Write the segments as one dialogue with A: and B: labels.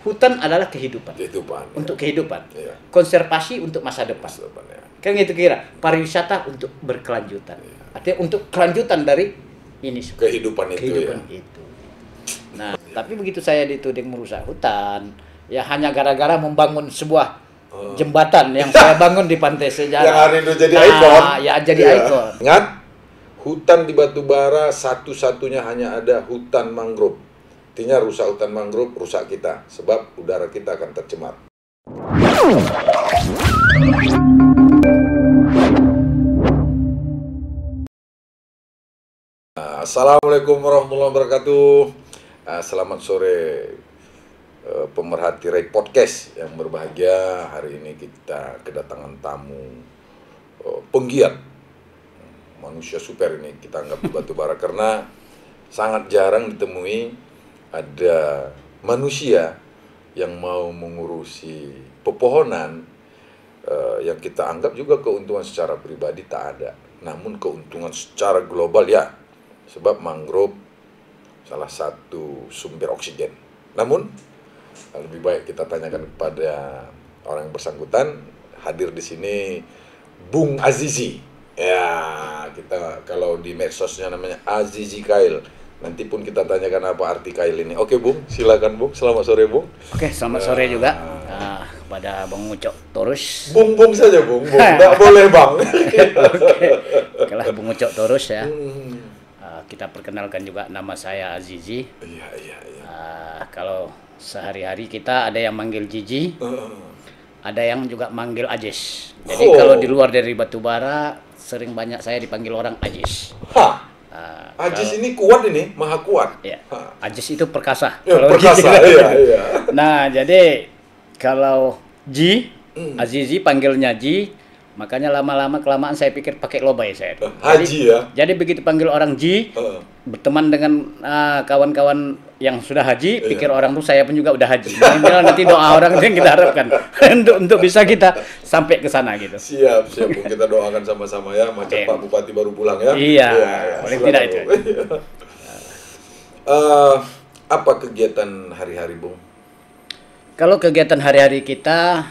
A: Hutan adalah kehidupan. Untuk kehidupan.
B: Ya.
A: Konservasi untuk masa depan.
B: Ya.
A: Kan gitu kira. Pariwisata untuk berkelanjutan.
B: Ya.
A: Artinya untuk kelanjutan dari ini
B: kehidupan itu.
A: Nah, tapi begitu saya dituding merusak hutan, ya hanya gara-gara membangun sebuah jembatan yang saya bangun di Pantai Sejarah.
B: Yang hari itu jadi ikon.
A: Ya jadi ikon.
B: Ingat, hutan di Batubara satu-satunya hanya ada hutan mangrove. Artinya rusak hutan mangrove, rusak kita. Sebab udara kita akan tercemar. Assalamualaikum warahmatullahi wabarakatuh. Selamat sore pemerhati Ray Podcast yang berbahagia. Hari ini kita kedatangan tamu penggiat manusia super ini kita anggap di Batubara karena sangat jarang ditemui ada manusia yang mau mengurusi pepohonan yang kita anggap juga keuntungan secara pribadi tak ada, namun keuntungan secara global ya, sebab mangrove salah satu sumber oksigen. Namun lebih baik kita tanyakan kepada orang yang bersangkutan. Hadir di sini Bung Azizi. Ya, kita kalau di medsosnya namanya Azizi Kail. Nanti pun kita tanyakan apa arti Kail ini. Oke Bung, silakan Bung. Selamat sore Bung.
A: Oke, selamat sore juga kepada Bung Ucok Torus.
B: Bung saja Bung. Nggak boleh Bang.
A: Oke lah Bung Ucok Torus ya. Kita perkenalkan juga nama saya Azizi.
B: Iya.
A: Kalau sehari-hari kita ada yang manggil Jiji, ada yang juga manggil Ajis. Jadi kalau di luar dari Batubara sering banyak saya dipanggil orang Ajis.
B: Ajis ini kuat ini, maha kuat.
A: Ya, Ajis itu perkasa.
B: Ya, perkasa, iya.
A: Nah, jadi kalau Ji, Azizi panggilnya Ji, makanya lama-lama kelamaan saya pikir pakai lobay saya.
B: Haji ya.
A: Jadi begitu panggil orang Ji, berteman dengan kawan-kawan yang sudah haji, pikir orang tuh saya pun juga udah haji. Nanti doa orang itu yang kita harapkan untuk bisa kita sampai ke sana gitu.
B: Siap Bung, kita doakan sama-sama ya, macam Pak Bupati baru pulang ya.
A: Iya, paling tidak itu.
B: Apa kegiatan hari-hari Bung?
A: Kalau kegiatan hari-hari kita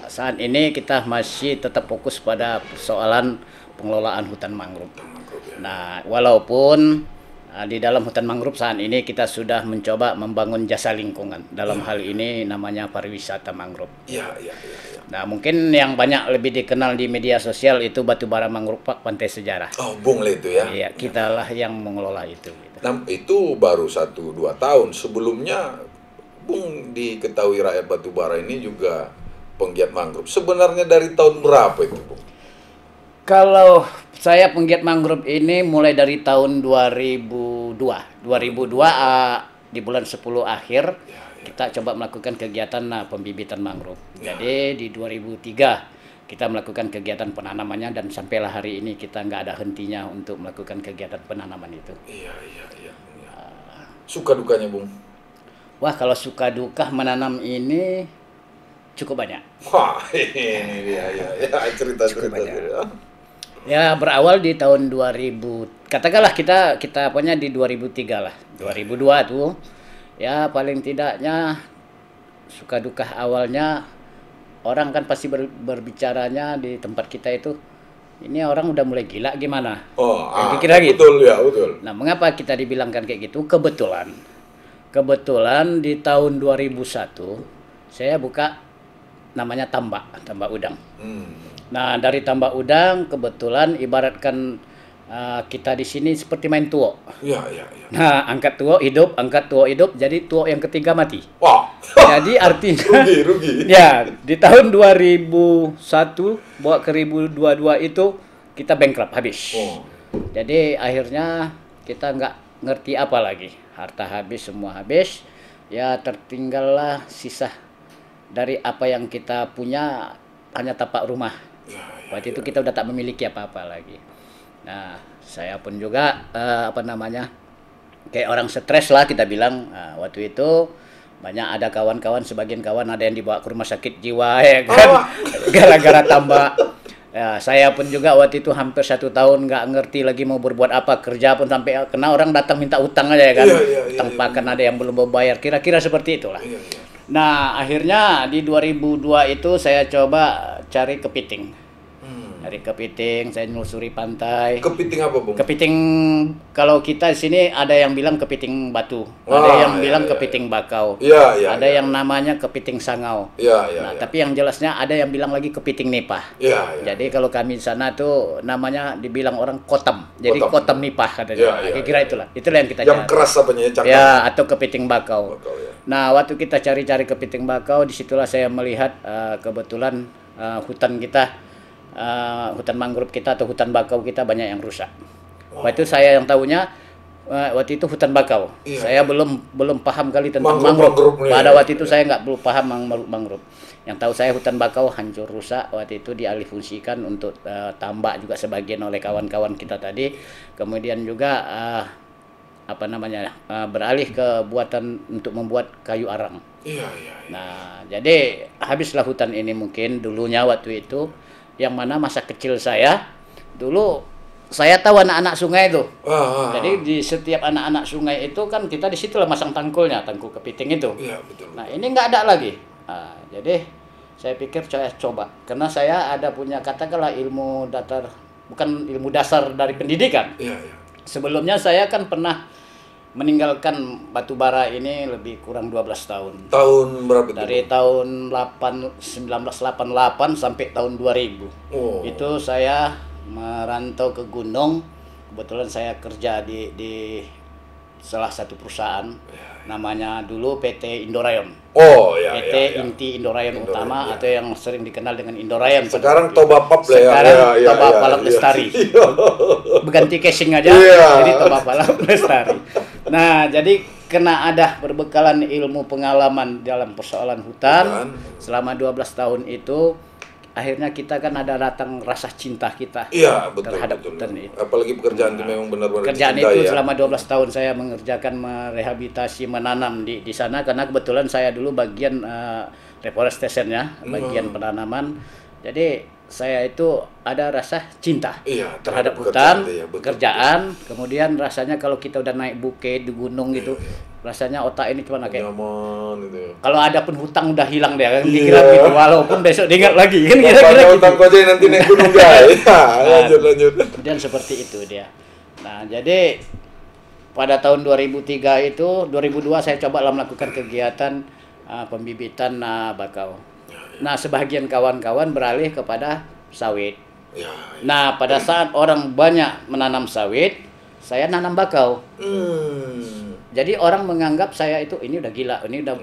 A: saat ini kita masih tetap fokus pada persoalan pengelolaan hutan mangrove. Nah, walaupun di dalam hutan mangrove saat ini kita sudah mencoba membangun jasa lingkungan. Dalam hal ini namanya pariwisata mangrove.
B: Iya.
A: Nah, mungkin yang banyak lebih dikenal di media sosial itu Batubara Mangrove Park Pantai Sejarah.
B: Oh, Bung lah itu ya.
A: Iya, kitalah yang mengelola itu. Gitu.
B: Nah, itu baru 1-2 tahun. Sebelumnya Bung diketahui rakyat Batubara ini juga penggiat mangrove. Sebenarnya dari tahun berapa itu, Bung?
A: Kalau saya penggiat mangrove ini mulai dari tahun 2002. 2002 di bulan 10 akhir kita coba melakukan kegiatan pembibitan mangrove. Jadi di 2003 kita melakukan kegiatan penanamannya dan sampailah hari ini kita nggak ada hentinya untuk melakukan kegiatan penanaman itu.
B: Iya. Suka dukanya, Bung?
A: Wah, kalau suka duka menanam ini cukup banyak.
B: Wah, ini dia ya cerita.
A: Ya, berawal di tahun 2000. Katakanlah kita apanya di 2003 lah. 2002 tuh. Ya, paling tidaknya suka duka awalnya orang kan pasti berbicaranya di tempat kita itu. Ini orang udah mulai gila gimana?
B: Kira gitu. Betul.
A: Nah, mengapa kita dibilangkan kayak gitu? Kebetulan di tahun 2001 saya buka namanya tambak udang. Nah, dari tambak udang kebetulan ibaratkan kita di sini seperti main tuo.
B: Iya.
A: Nah, angkat tuo hidup, jadi tuo yang ketiga mati.
B: Wah.
A: Jadi artinya
B: rugi.
A: Ya, di tahun 2001 bawa ke 2022 itu kita bankrupt habis. Jadi akhirnya kita nggak ngerti apa lagi. Harta habis, semua habis. Ya, tertinggallah sisa dari apa yang kita punya hanya tapak rumah. Waktu itu kita udah tak memiliki apa-apa lagi. Nah, saya pun juga kayak orang stres lah kita bilang. Waktu itu banyak ada kawan-kawan, sebagian kawan ada yang dibawa ke rumah sakit jiwa ya kan, gara-gara tambak. Ya, saya pun juga waktu itu hampir 1 tahun nggak ngerti lagi mau berbuat apa, kerja pun sampai kena orang datang minta utang aja ya kan. Utang pakan ada yang belum membayar, kira-kira seperti itulah. Nah, akhirnya di 2002 itu saya coba cari kepiting. Cari kepiting, saya nelusuri pantai.
B: Kepiting apa, Bung?
A: Kepiting, kalau kita di sini ada yang bilang kepiting batu,
B: Wah,
A: ada yang
B: iya,
A: bilang
B: iya,
A: kepiting bakau, ada yang namanya kepiting sangau. Nah, tapi yang jelasnya ada yang bilang lagi kepiting nipah. Jadi kalau kami di sana tuh namanya dibilang orang kotam. Jadi kotam nipah katanya. Kira-kira itulah. Itulah yang kita
B: yang
A: cari.
B: keras apanya ya, cakang.
A: Ya, atau kepiting bakau.
B: Ya.
A: Nah, waktu kita cari-cari kepiting bakau, disitulah saya melihat kebetulan hutan kita, hutan mangrove kita atau hutan bakau kita banyak yang rusak. Waktu itu saya yang tahunya waktu itu hutan bakau. Saya belum paham kali tentang mangrove. Pada waktu itu saya nggak belum paham mangrove. Yang tahu saya hutan bakau hancur rusak. Waktu itu dialihfungsikan untuk tambak juga sebagian oleh kawan-kawan kita tadi. Kemudian juga beralih ke buatan untuk membuat kayu arang. Nah, jadi habislah hutan ini mungkin dulunya waktu itu. Yang mana masa kecil saya dulu saya tahu anak-anak sungai itu. Jadi di setiap anak-anak sungai itu kan kita di situ lah masang tangkulnya, tangkul kepiting itu.
B: Betul.
A: Nah, ini nggak ada lagi. Jadi saya pikir saya coba karena saya ada punya katakanlah ilmu dasar dari pendidikan. Sebelumnya saya kan pernah meninggalkan batu bara ini lebih kurang 12 tahun.
B: Tahun berapa itu?
A: Dari tahun 1988 sampai tahun 2000. Itu saya merantau ke gunung. Kebetulan saya kerja di salah satu perusahaan. Namanya dulu PT Indorayon. PT Inti Indorayon Utama atau yang sering dikenal dengan Indorayon.
B: Sekarang Tobapap lah ya.
A: Sekarang Tobapalap Lestari. Berganti casing aja. Jadi Tobapalap Lestari. Nah, jadi kena ada berbekalan ilmu pengalaman dalam persoalan hutan selama 12 tahun itu, akhirnya kita kan ada datang rasa cinta kita terhadap hutan itu.
B: Apalagi pekerjaan itu memang benar-benar
A: pekerjaan itu selama 12 tahun saya mengerjakan merehabilitasi menanam di sana karena kebetulan saya dulu bagian reforestation ya, bagian penanaman. Jadi saya itu ada rasa cinta terhadap hutan, pekerjaan, kemudian rasanya kalau kita udah naik bukit di gunung gitu, rasanya otak ini cuma kayak
B: nyaman gitu.
A: Kalau ada pun hutang udah hilang dia kan dikira gitu, walaupun besok diingat lagi kan kira-kira gitu.
B: Hutang aja nanti naik gunung lanjut.
A: Kemudian seperti itu dia. Nah, jadi pada tahun 2003 itu 2002 saya coba melakukan kegiatan pembibitan bakau. Nah, sebagian kawan-kawan beralih kepada sawit. Nah, pada saat orang banyak menanam sawit, saya nanam bakau. Jadi orang menganggap saya itu ini udah gila, ini udah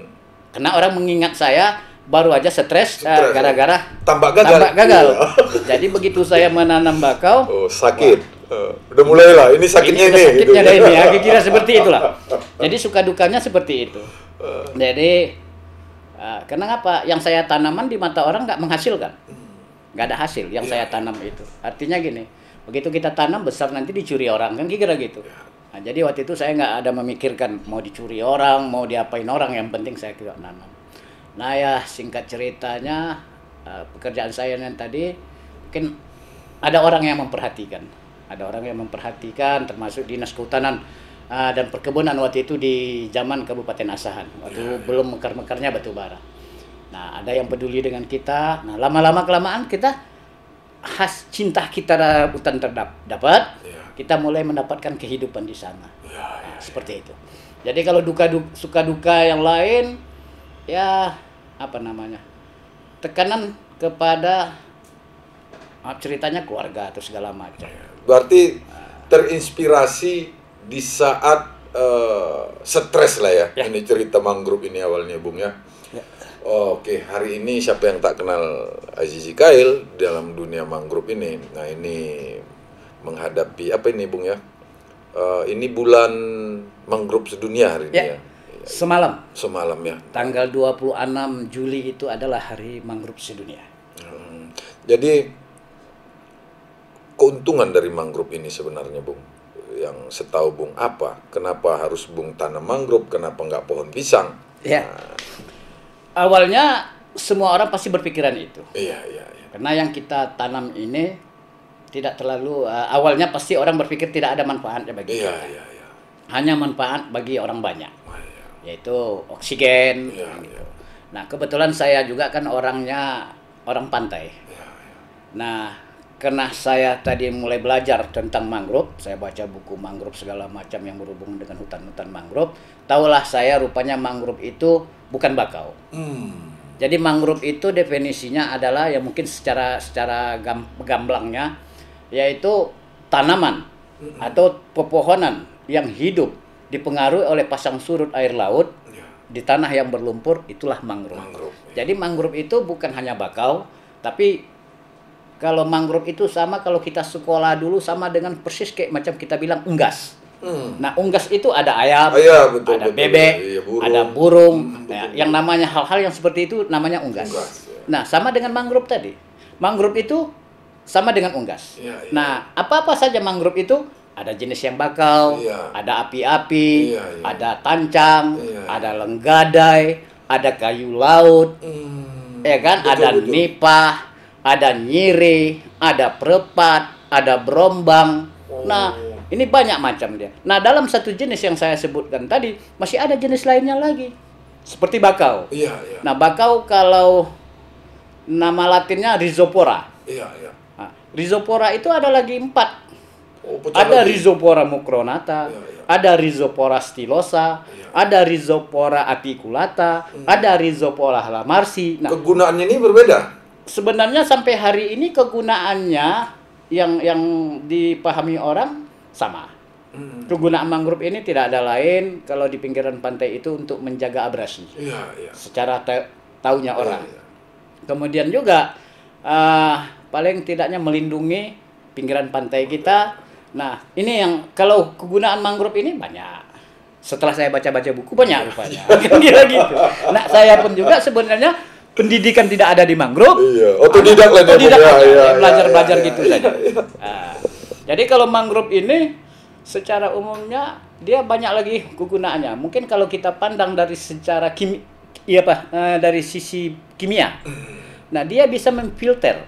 A: karena orang mengingat saya baru aja stres gara-gara tambak gagal. Jadi begitu saya menanam bakau,
B: sakit. Udah mulai lah, ini sakitnya ini.
A: Sakitnya gitu. Ini ya, kira seperti itulah. Jadi suka dukanya seperti itu. Jadi kenapa yang saya tanaman di mata orang nggak menghasilkan, nggak ada hasil yang saya tanam itu. Artinya gini, begitu kita tanam besar nanti dicuri orang kan kira gitu. Nah, jadi waktu itu saya nggak ada memikirkan mau dicuri orang, mau diapain orang, yang penting saya juga nanam. Nah ya singkat ceritanya pekerjaan saya yang tadi mungkin ada orang yang memperhatikan, termasuk dinas kehutanan dan perkebunan waktu itu di zaman Kabupaten Asahan, waktu belum mekar-mekarnya batu bara. Nah, ada yang peduli dengan kita. Nah, lama-lama kelamaan kita khas cinta kita terhadap hutan dapat, kita mulai mendapatkan kehidupan di sana. Seperti itu. Jadi kalau suka duka yang lain, ya tekanan kepada ceritanya keluarga atau segala macam.
B: Berarti terinspirasi di saat stres lah ya. Ini cerita mangrove ini awalnya, Bung ya. Oke, hari ini siapa yang tak kenal Aziz Zikail dalam dunia mangrove ini. Nah, ini menghadapi apa ini, Bung ya? Ini bulan mangrove sedunia hari ini ya.
A: Semalam
B: ya.
A: Tanggal 26 Juli itu adalah hari mangrove sedunia.
B: Jadi keuntungan dari mangrove ini sebenarnya, Bung, yang setahu Bung apa? Kenapa harus Bung tanam mangrove? Kenapa nggak pohon pisang?
A: Awalnya semua orang pasti berpikiran itu.
B: Iya.
A: Karena yang kita tanam ini tidak terlalu awalnya pasti orang berpikir tidak ada manfaatnya bagi kita. Hanya manfaat bagi orang banyak. Yaitu oksigen. Gitu. Nah, kebetulan saya juga kan orangnya orang pantai. Nah, karena saya tadi mulai belajar tentang mangrove, saya baca buku mangrove segala macam yang berhubungan dengan hutan-hutan mangrove. Tahulah saya rupanya mangrove itu bukan bakau. Jadi mangrove itu definisinya adalah ya mungkin secara gamblangnya yaitu tanaman atau pepohonan yang hidup dipengaruhi oleh pasang surut air laut di tanah yang berlumpur, itulah mangrove. Jadi mangrove itu bukan hanya bakau, tapi kalau mangrove itu sama kalau kita sekolah dulu sama dengan persis kayak macam kita bilang unggas. Nah, unggas itu ada ayam, ada bebek, ada burung. Nah, yang namanya hal-hal yang seperti itu namanya unggas. Nah, sama dengan mangrove tadi. Mangrove itu sama dengan unggas. Nah, apa-apa saja mangrove itu ada jenis yang bakau, ada api-api, ada tancang, ada lenggadai, ada kayu laut, ya kan? Ada nipah, ada nyiri, ada perepat, ada berombang. Nah, ini banyak macam dia. Nah, dalam satu jenis yang saya sebutkan tadi masih ada jenis lainnya lagi, seperti bakau. Nah, bakau kalau nama latinnya Rhizopora. Nah, Rhizopora itu ada lagi 4. Ada Rhizopora mucronata, ada Rhizopora stylosa, ada Rhizopora apiculata, ada Rhizopora lamarsi.
B: Nah, kegunaannya ini berbeda.
A: Sebenarnya sampai hari ini kegunaannya yang dipahami orang sama. Kegunaan mangrove ini tidak ada lain kalau di pinggiran pantai itu untuk menjaga abrasi. Secara taunya orang. Kemudian juga paling tidaknya melindungi pinggiran pantai kita. Nah, ini yang kalau kegunaan mangrove ini banyak. Setelah saya baca-baca buku banyak rupanya. Kira gitu. Nah, saya pun juga sebenarnya pendidikan tidak ada di mangrove.
B: Otodidak lah dia.
A: Belajar-belajar gitu saja. Nah, jadi kalau mangrove ini secara umumnya dia banyak lagi kegunaannya. Mungkin kalau kita pandang dari secara dari sisi kimia. Nah, dia bisa memfilter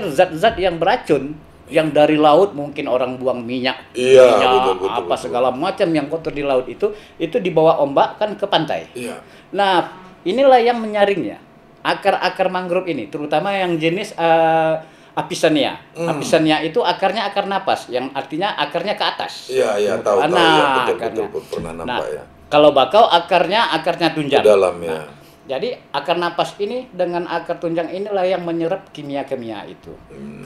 A: zat-zat yang beracun yang dari laut, mungkin orang buang minyak, betul, segala macam yang kotor di laut itu dibawa ombak kan ke pantai. Nah, inilah yang menyaringnya. Akar-akar mangrove ini, terutama yang jenis Apisania. Apisania itu akarnya akar napas, yang artinya akarnya ke atas.
B: Tahu. Betul, pernah nampak ya.
A: Kalau bakau akarnya tunjang.
B: Ke dalam ya.
A: Jadi akar napas ini dengan akar tunjang inilah yang menyerap kimia-kimia itu.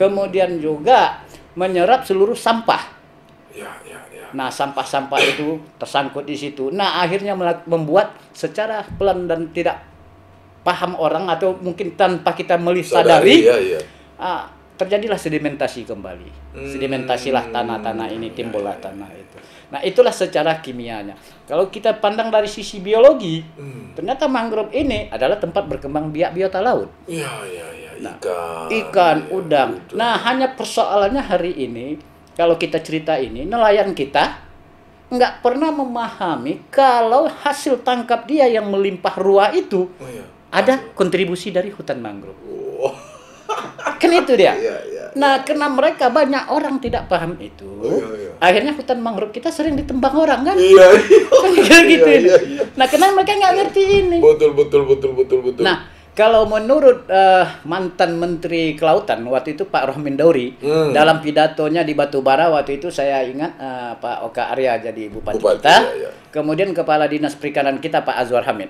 A: Kemudian juga menyerap seluruh sampah. Nah, sampah-sampah itu tersangkut di situ. Nah, akhirnya membuat secara pelan dan tidak paham orang atau mungkin tanpa kita sadari, terjadilah sedimentasi kembali. Sedimentasilah tanah-tanah ini, timbullah tanah itu. Nah, itulah secara kimianya. Kalau kita pandang dari sisi biologi, ternyata mangrove ini adalah tempat berkembang biota laut. Nah, ikan, udang. Nah, hanya persoalannya hari ini, kalau kita cerita ini, nelayan kita nggak pernah memahami kalau hasil tangkap dia yang melimpah ruah itu ada kontribusi dari hutan mangrove. Kan itu dia. Nah, karena mereka banyak orang tidak paham itu, akhirnya hutan mangrove kita sering ditembang orang kan? Kan gitu. Nah, karena mereka nggak ngerti ini.
B: Betul.
A: Nah, kalau menurut mantan Menteri Kelautan waktu itu Pak Rohmin Dauri, dalam pidatonya di Batubara waktu itu saya ingat Pak Oka Arya jadi bupati kita. Kemudian Kepala Dinas Perikanan kita Pak Azwar Hamid.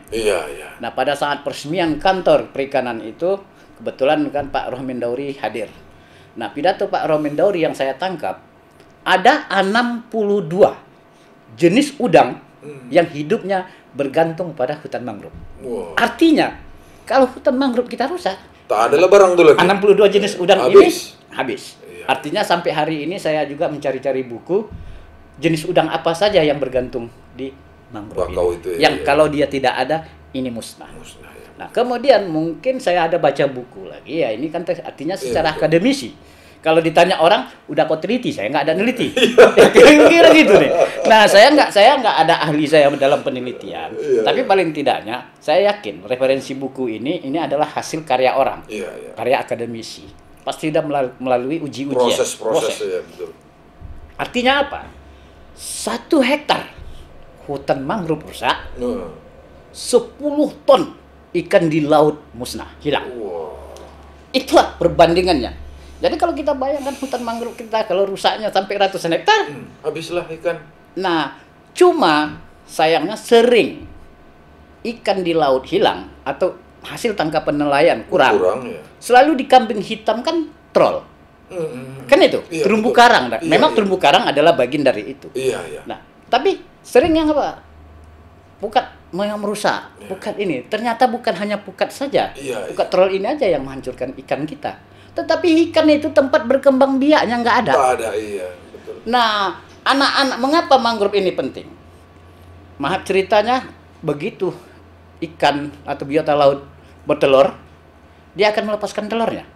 A: Nah, pada saat peresmian kantor perikanan itu kebetulan kan Pak Rohmin Dauri hadir. Nah, pidato Pak Rohmin Dauri yang saya tangkap, ada 62 jenis udang yang hidupnya bergantung pada hutan mangrove. Artinya, kalau hutan mangrove kita rusak,
B: tak adalah barang itu lagi.
A: 62 jenis udang ini habis. Artinya sampai hari ini saya juga mencari-cari buku jenis udang apa saja yang bergantung di mangrove ini. Yang kalau dia tidak ada, ini musnah. Nah, kemudian mungkin saya ada baca buku lagi ya, ini kan artinya secara akademisi. Kalau ditanya orang, udah kau teliti, saya nggak ada neliti. Kira-kira gitu nih. Nah, saya nggak ada ahli saya dalam penelitian. Tapi paling tidaknya, saya yakin referensi buku ini adalah hasil karya orang, karya akademisi. Pasti sudah melalui uji-ujian.
B: Proses. Ya, betul.
A: Artinya apa? 1 hektar hutan mangrove rusak, 10 ton ikan di laut musnah, hilang. Itulah perbandingannya. Jadi kalau kita bayangkan hutan mangrove kita kalau rusaknya sampai ratusan hektar,
B: habislah ikan.
A: Nah, cuma sayangnya sering ikan di laut hilang atau hasil tangkapan nelayan kurang.
B: Ya.
A: Selalu dikambing hitam kan troll. Kan itu,
B: Iya,
A: terumbu
B: betul.
A: karang.
B: Iya,
A: Memang
B: iya.
A: terumbu karang adalah bagian dari itu.
B: Iya, iya.
A: Nah, tapi sering yang apa? Pukat yang merusak, pukat ini. Ternyata bukan hanya pukat saja.
B: Iya,
A: Pukat troll ini aja yang menghancurkan ikan kita. Tetapi ikan itu tempat berkembang biaknya nggak ada.
B: Nggak ada, iya, betul.
A: Nah, anak-anak, mengapa mangrove ini penting? Maaf ceritanya, begitu ikan atau biota laut bertelur, dia akan melepaskan telurnya.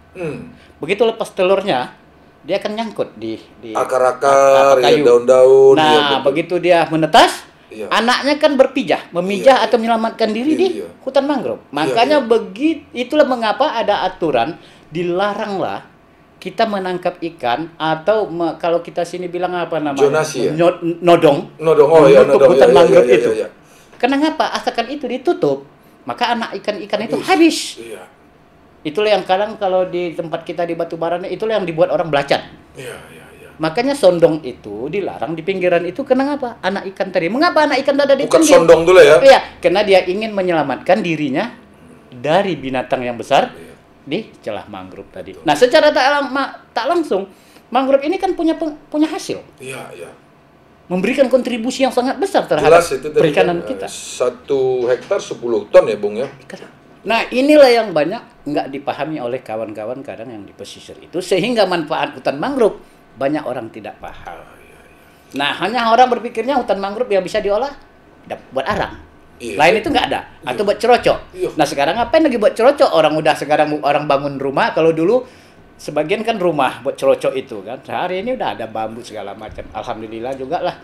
A: Begitu lepas telurnya, dia akan nyangkut di
B: akar-akar,
A: kayu.
B: daun-daun.
A: Nah,
B: iya, betul.
A: begitu dia menetas,
B: Iya.
A: anaknya kan memijah
B: Iya,
A: atau menyelamatkan diri di
B: Iya.
A: hutan mangrove.
B: Iya,
A: Makanya
B: iya.
A: itulah mengapa ada aturan dilaranglah kita menangkap ikan atau kalau kita sini bilang apa namanya?
B: Zonasi ya?
A: Nodong.
B: Nodong, oh iya,
A: menutup
B: nodong.
A: hutan
B: Iya,
A: mangrove
B: iya,
A: itu.
B: iya, iya.
A: Kenapa? Asalkan itu ditutup, maka anak ikan-ikan itu habis.
B: Iya.
A: Itulah yang kadang kalau di tempat kita di Batubara itulah yang dibuat orang belacan.
B: Iya, iya, iya.
A: Makanya sondong itu dilarang di pinggiran itu. Kenapa? Anak ikan tadi. Mengapa anak ikan ada di
B: Bukan
A: pinggir?
B: sondong dulu ya?
A: Iya, karena dia ingin menyelamatkan dirinya dari binatang yang besar
B: Iya.
A: di celah mangrove tadi. Nah, secara tak langsung mangrove ini kan punya hasil,
B: Iya, iya.
A: memberikan kontribusi yang sangat besar terhadap
B: Jelas itu tadi
A: perikanan
B: kan,
A: kita.
B: 1 hektar 10 ton ya, Bung ya?
A: Nah, inilah yang banyak nggak dipahami oleh kawan-kawan kadang yang di pesisir itu, sehingga manfaat hutan mangrove banyak orang tidak paham. Nah, hanya orang berpikirnya hutan mangrove yang bisa diolah buat arang.
B: Iya.
A: Lain itu nggak ada, atau buat cerocok.
B: Iya.
A: Nah, sekarang ngapain lagi buat cerocok? Sekarang orang bangun rumah, kalau dulu sebagian kan rumah buat cerocok itu kan. Hari ini udah ada bambu segala macam. Alhamdulillah juga lah.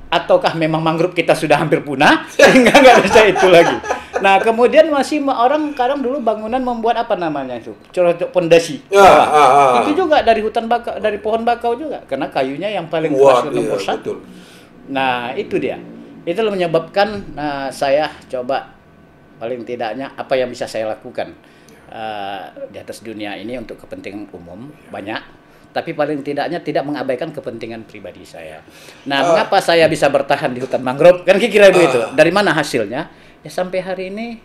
A: Ataukah memang mangrove kita sudah hampir punah sehingga nggak bisa itu lagi. Nah, kemudian masih orang sekarang dulu bangunan membuat apa namanya itu? Cerocok pondasi.
B: Ya,
A: Itu juga dari hutan bakau, dari pohon bakau juga, karena kayunya yang paling
B: Kuat,
A: keras nomor
B: iya,
A: 1.
B: betul.
A: Nah, itu dia. Itulah menyebabkan saya coba paling tidaknya apa yang bisa saya lakukan di atas dunia ini untuk kepentingan umum banyak, tapi paling tidaknya tidak mengabaikan kepentingan pribadi saya. Nah, mengapa saya bisa bertahan di hutan mangrove? Kan kira-kira begitu. Dari mana hasilnya? Ya sampai hari ini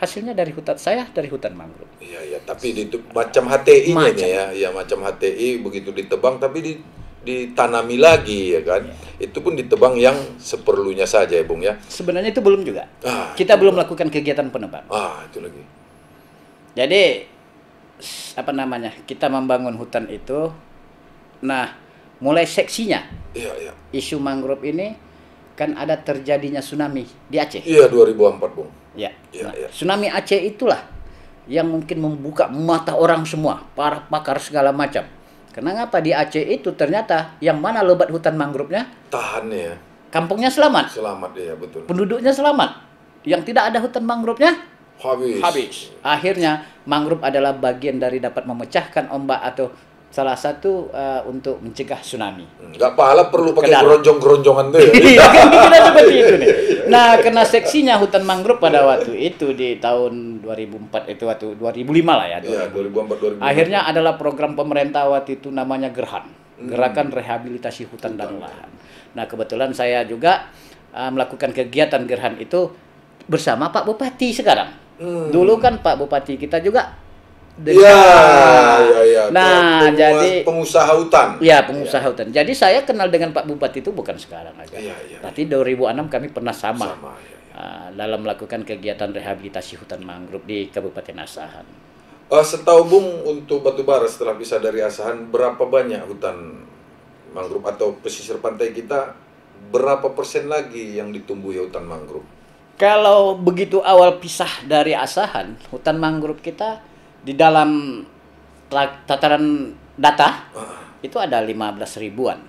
A: hasilnya dari hutan mangrove.
B: Iya, iya, tapi macam HTI
A: Macam.
B: ini ya, ya macam HTI begitu ditebang tapi ditanami lagi ya kan. Itu pun ditebang yang seperlunya saja ya, Bung ya.
A: Sebenarnya itu belum juga. Kita belum melakukan kegiatan penebang.
B: Itu lagi.
A: Jadi apa namanya? Kita membangun hutan itu. Nah, mulai seksinya
B: Iya, iya.
A: isu mangrove ini kan ada terjadinya tsunami di Aceh.
B: Iya, 2004, Bung.
A: Ya.
B: Iya,
A: Nah,
B: iya.
A: tsunami Aceh itulah yang mungkin membuka mata orang semua, para pakar segala macam. Kenapa di Aceh itu ternyata yang mana lebat hutan mangrove-nya,
B: Tahan ya.
A: kampungnya selamat,
B: Selamat ya, betul.
A: penduduknya selamat. Yang tidak ada hutan mangrove-nya
B: Habis.
A: Akhirnya mangrove adalah bagian dari dapat memecahkan ombak atau salah satu untuk mencegah tsunami.
B: Nggak pahala perlu pakai
A: Kedar.
B: geronjong-geronjongan tuh ya.
A: Iya kan kira seperti itu nih. Nah, kena seksinya hutan mangrove pada waktu itu di tahun 2004 itu waktu 2005 lah ya.
B: Iya, 2004 2005.
A: Akhirnya adalah program pemerintah waktu itu namanya Gerhan, Gerakan Rehabilitasi Hutan dan Lahan. Nah, kebetulan saya juga melakukan kegiatan Gerhan itu bersama Pak Bupati sekarang. Dulu kan Pak Bupati kita juga
B: Iya, iya.
A: Nah, jadi
B: pengusaha hutan.
A: ya pengusaha hutan. Jadi saya kenal dengan Pak Bupati itu bukan sekarang aja.
B: Iya, iya.
A: Berarti 2006 kami pernah sama,
B: ya.
A: dalam melakukan kegiatan rehabilitasi hutan mangrove di Kabupaten Asahan.
B: Setahu Bung, untuk Batubara setelah pisah dari Asahan, berapa banyak hutan mangrove atau pesisir pantai kita, berapa persen lagi yang ditumbuhi hutan mangrove?
A: Kalau begitu awal pisah dari Asahan, hutan mangrove kita di dalam tataran data itu ada 15 ribuan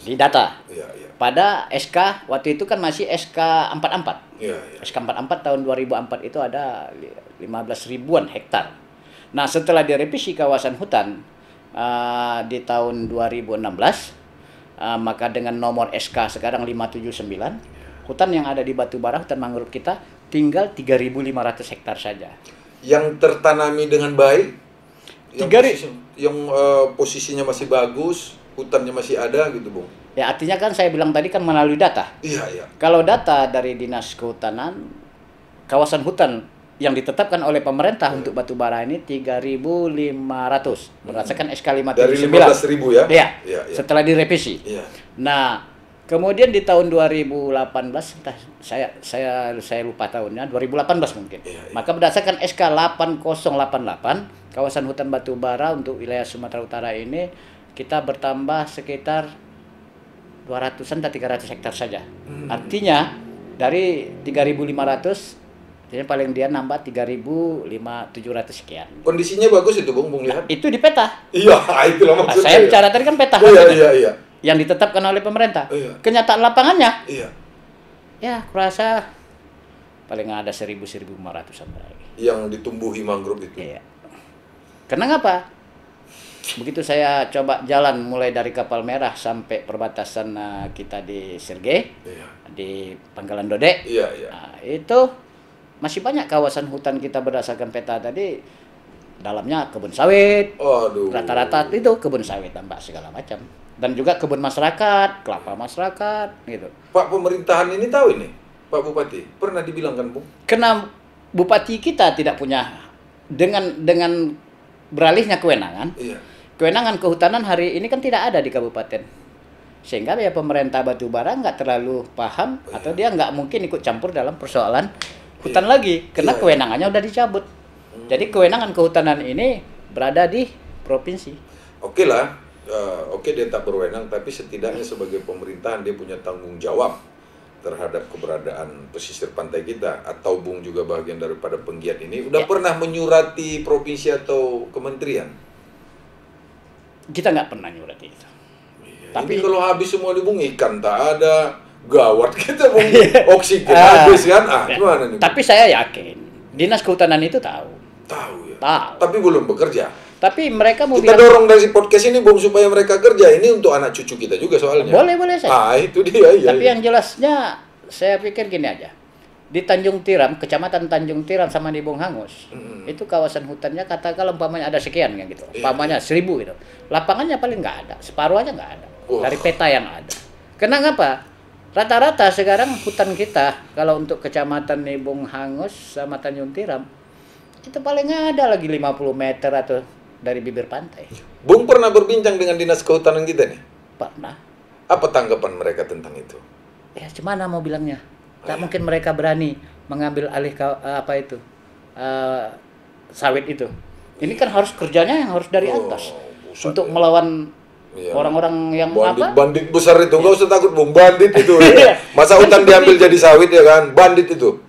A: di data.
B: Iya, iya.
A: Pada SK waktu itu kan masih SK 44.
B: Iya, iya.
A: SK 44 tahun 2004 itu ada 15 ribuan hektar. Nah, setelah direvisi kawasan hutan di tahun 2016, maka dengan nomor SK sekarang 579, hutan yang ada di Batubara, hutan mangrove kita tinggal 3.500 hektar saja.
B: Yang tertanami dengan baik, yang, posisinya masih bagus, hutannya masih ada gitu, Bung.
A: Ya artinya kan saya bilang tadi kan melalui data.
B: Iya, iya.
A: Kalau data dari Dinas Kehutanan, kawasan hutan yang ditetapkan oleh pemerintah untuk batu bara ini 3.500 berdasarkan SK 579.
B: Dari 15.000 ya?
A: Iya.
B: Iya, iya.
A: Setelah direvisi.
B: Iya.
A: Nah, kemudian di tahun 2018 entah saya lupa tahunnya, 2018 mungkin.
B: Iya, iya.
A: Maka berdasarkan SK 8088 kawasan hutan batu bara untuk wilayah Sumatera Utara ini kita bertambah sekitar 200-an dan 300 hektar saja. Artinya dari 3.500 jadi paling dia nambah 3.700 sekian.
B: Kondisinya bagus itu, Bung lihat.
A: Itu di peta.
B: Iya, itulah maksudnya.
A: Saya bicara tadi kan peta.
B: Iya.
A: Yang ditetapkan oleh pemerintah.
B: Iya.
A: Kenyataan lapangannya.
B: Iya.
A: Ya, kurasa paling ada 1.500-an lagi.
B: Yang ditumbuhi mangrove itu.
A: Iya. Karena ngapa? Begitu saya coba jalan mulai dari Kapal Merah sampai perbatasan kita di Sirge,
B: Iya.
A: di Pangkalan Dode.
B: Iya.
A: Nah, itu masih banyak kawasan hutan kita berdasarkan peta tadi, dalamnya kebun sawit.
B: Aduh.
A: Rata-rata itu kebun sawit, tambak segala macam. Dan juga kebun masyarakat, kelapa masyarakat, gitu.
B: Pak pemerintahan ini tahu ini, Pak Bupati pernah dibilang kan, Bung?
A: Karena bupati kita tidak punya dengan beralihnya kewenangan.
B: Iya.
A: Kewenangan kehutanan hari ini kan tidak ada di kabupaten. Sehingga ya pemerintah batubara nggak terlalu paham atau dia nggak mungkin ikut campur dalam persoalan hutan lagi. Karena kewenangannya udah dicabut. Jadi kewenangan kehutanan ini berada di provinsi.
B: Oke lah, oke dia tak berwenang, tapi setidaknya sebagai pemerintahan dia punya tanggung jawab terhadap keberadaan pesisir pantai kita. Atau Bung juga bagian daripada penggiat ini. Udah pernah menyurati provinsi atau kementerian?
A: Kita nggak pernah nyurati itu.
B: Iya,
A: Tapi
B: ini kalau habis semua di Bung, ikan tak ada, gawat kita Bung, oksigen habis kan? Gimana nih?
A: Tapi saya yakin Dinas Kehutanan itu tahu.
B: Tahu ya.
A: Tahu.
B: Tapi belum bekerja.
A: Tapi mereka mau
B: Kita dorong dari podcast ini Bung supaya mereka kerja. Ini untuk anak cucu kita juga soalnya.
A: Boleh saja.
B: Itu dia. Iya,
A: Tapi yang jelasnya saya pikir gini aja. Di Tanjung Tiram, Kecamatan Tanjung Tiram sama di Bung Hangus, itu kawasan hutannya katakanlah umpamanya ada sekian kan gitu. Umpamanya 1.000 gitu. Lapangannya paling nggak ada, separuh aja nggak ada. Dari peta yang ada. Kenapa? Rata-rata sekarang hutan kita kalau untuk Kecamatan di Bung Hangus sama Tanjung Tiram itu paling ada lagi 50 meter atau dari bibir pantai.
B: Bung pernah berbincang dengan Dinas Kehutanan kita nih?
A: Pernah.
B: Apa tanggapan mereka tentang itu?
A: Ya gimana mau bilangnya? Tak mungkin mereka berani mengambil alih sawit itu. Ini kan harus kerjanya yang harus dari atas untuk melawan orang-orang yang
B: bandit besar itu. Nggak usah takut Bung, bandit itu. Masa hutan diambil jadi sawit ya kan? Bandit itu.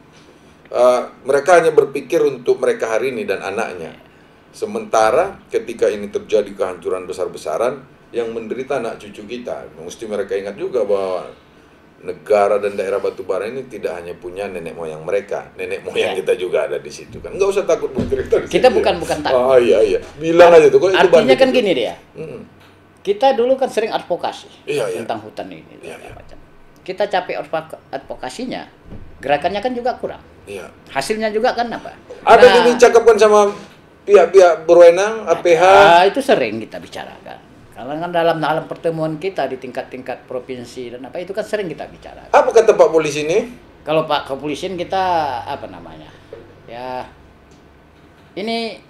B: Mereka hanya berpikir untuk mereka hari ini dan anaknya. Sementara ketika ini terjadi kehancuran besar-besaran, yang menderita anak cucu kita. Mesti mereka ingat juga bahwa negara dan daerah batubara ini tidak hanya punya nenek moyang mereka, nenek moyang kita juga ada di situ kan. Nggak usah takut cerita di
A: kita
B: sini,
A: bukan takut.
B: Iya. Bilang aja tuh.
A: Artinya kan gini dia. Kita dulu kan sering advokasi tentang hutan ini. Macam. Kita capek advokasinya, gerakannya kan juga kurang.
B: Iya.
A: Hasilnya juga kan apa?
B: Ada yang dicakapkan sama pihak-pihak berwenang, APH.
A: Itu sering kita bicarakan. Kalau kan dalam pertemuan kita di tingkat-tingkat provinsi dan apa itu kan sering kita bicara.
B: Apa kata Pak Polisi ini?
A: Kalau Pak Kepolisian kita apa namanya? Ya ini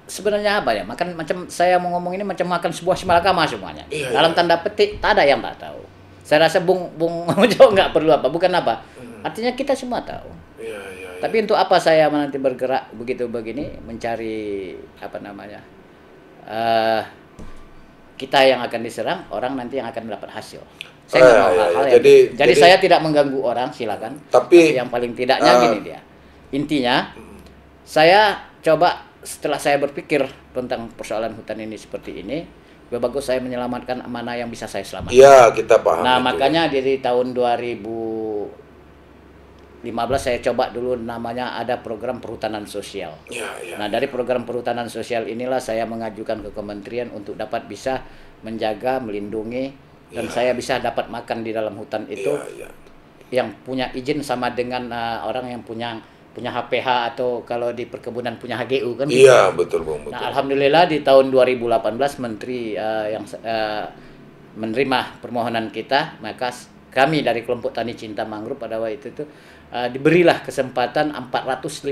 A: sebenarnya apa ya? Macam saya mau ngomong ini macam makan sebuah simalakama semuanya. Dalam tanda petik tak ada yang tak tahu. Saya rasa Bung Ojo nggak perlu apa, bukan apa. Artinya kita semua tahu. Tapi untuk apa saya nanti bergerak begitu begini mencari apa namanya? Kita yang akan diserang, orang nanti yang akan mendapat hasil. Saya nggak mau hal-hal yang jadi saya tidak mengganggu orang, silakan. Tapi yang paling tidaknya gini dia. Intinya, saya coba setelah saya berpikir tentang persoalan hutan ini seperti ini, lebih bagus saya menyelamatkan mana yang bisa saya selamatkan.
B: Iya, kita paham.
A: Nah, makanya dari tahun 2015 saya coba dulu namanya ada program perhutanan sosial. Nah, dari program perhutanan sosial inilah saya mengajukan ke kementerian untuk dapat bisa menjaga, melindungi, dan saya bisa dapat makan di dalam hutan itu yang punya izin sama dengan orang yang punya punya HPH atau kalau di perkebunan punya HGU kan.
B: Iya, betul Bung, betul.
A: Nah, alhamdulillah di tahun 2018 menteri yang menerima permohonan kita, maka kami dari kelompok Tani Cinta Mangrove pada waktu itu diberilah kesempatan 456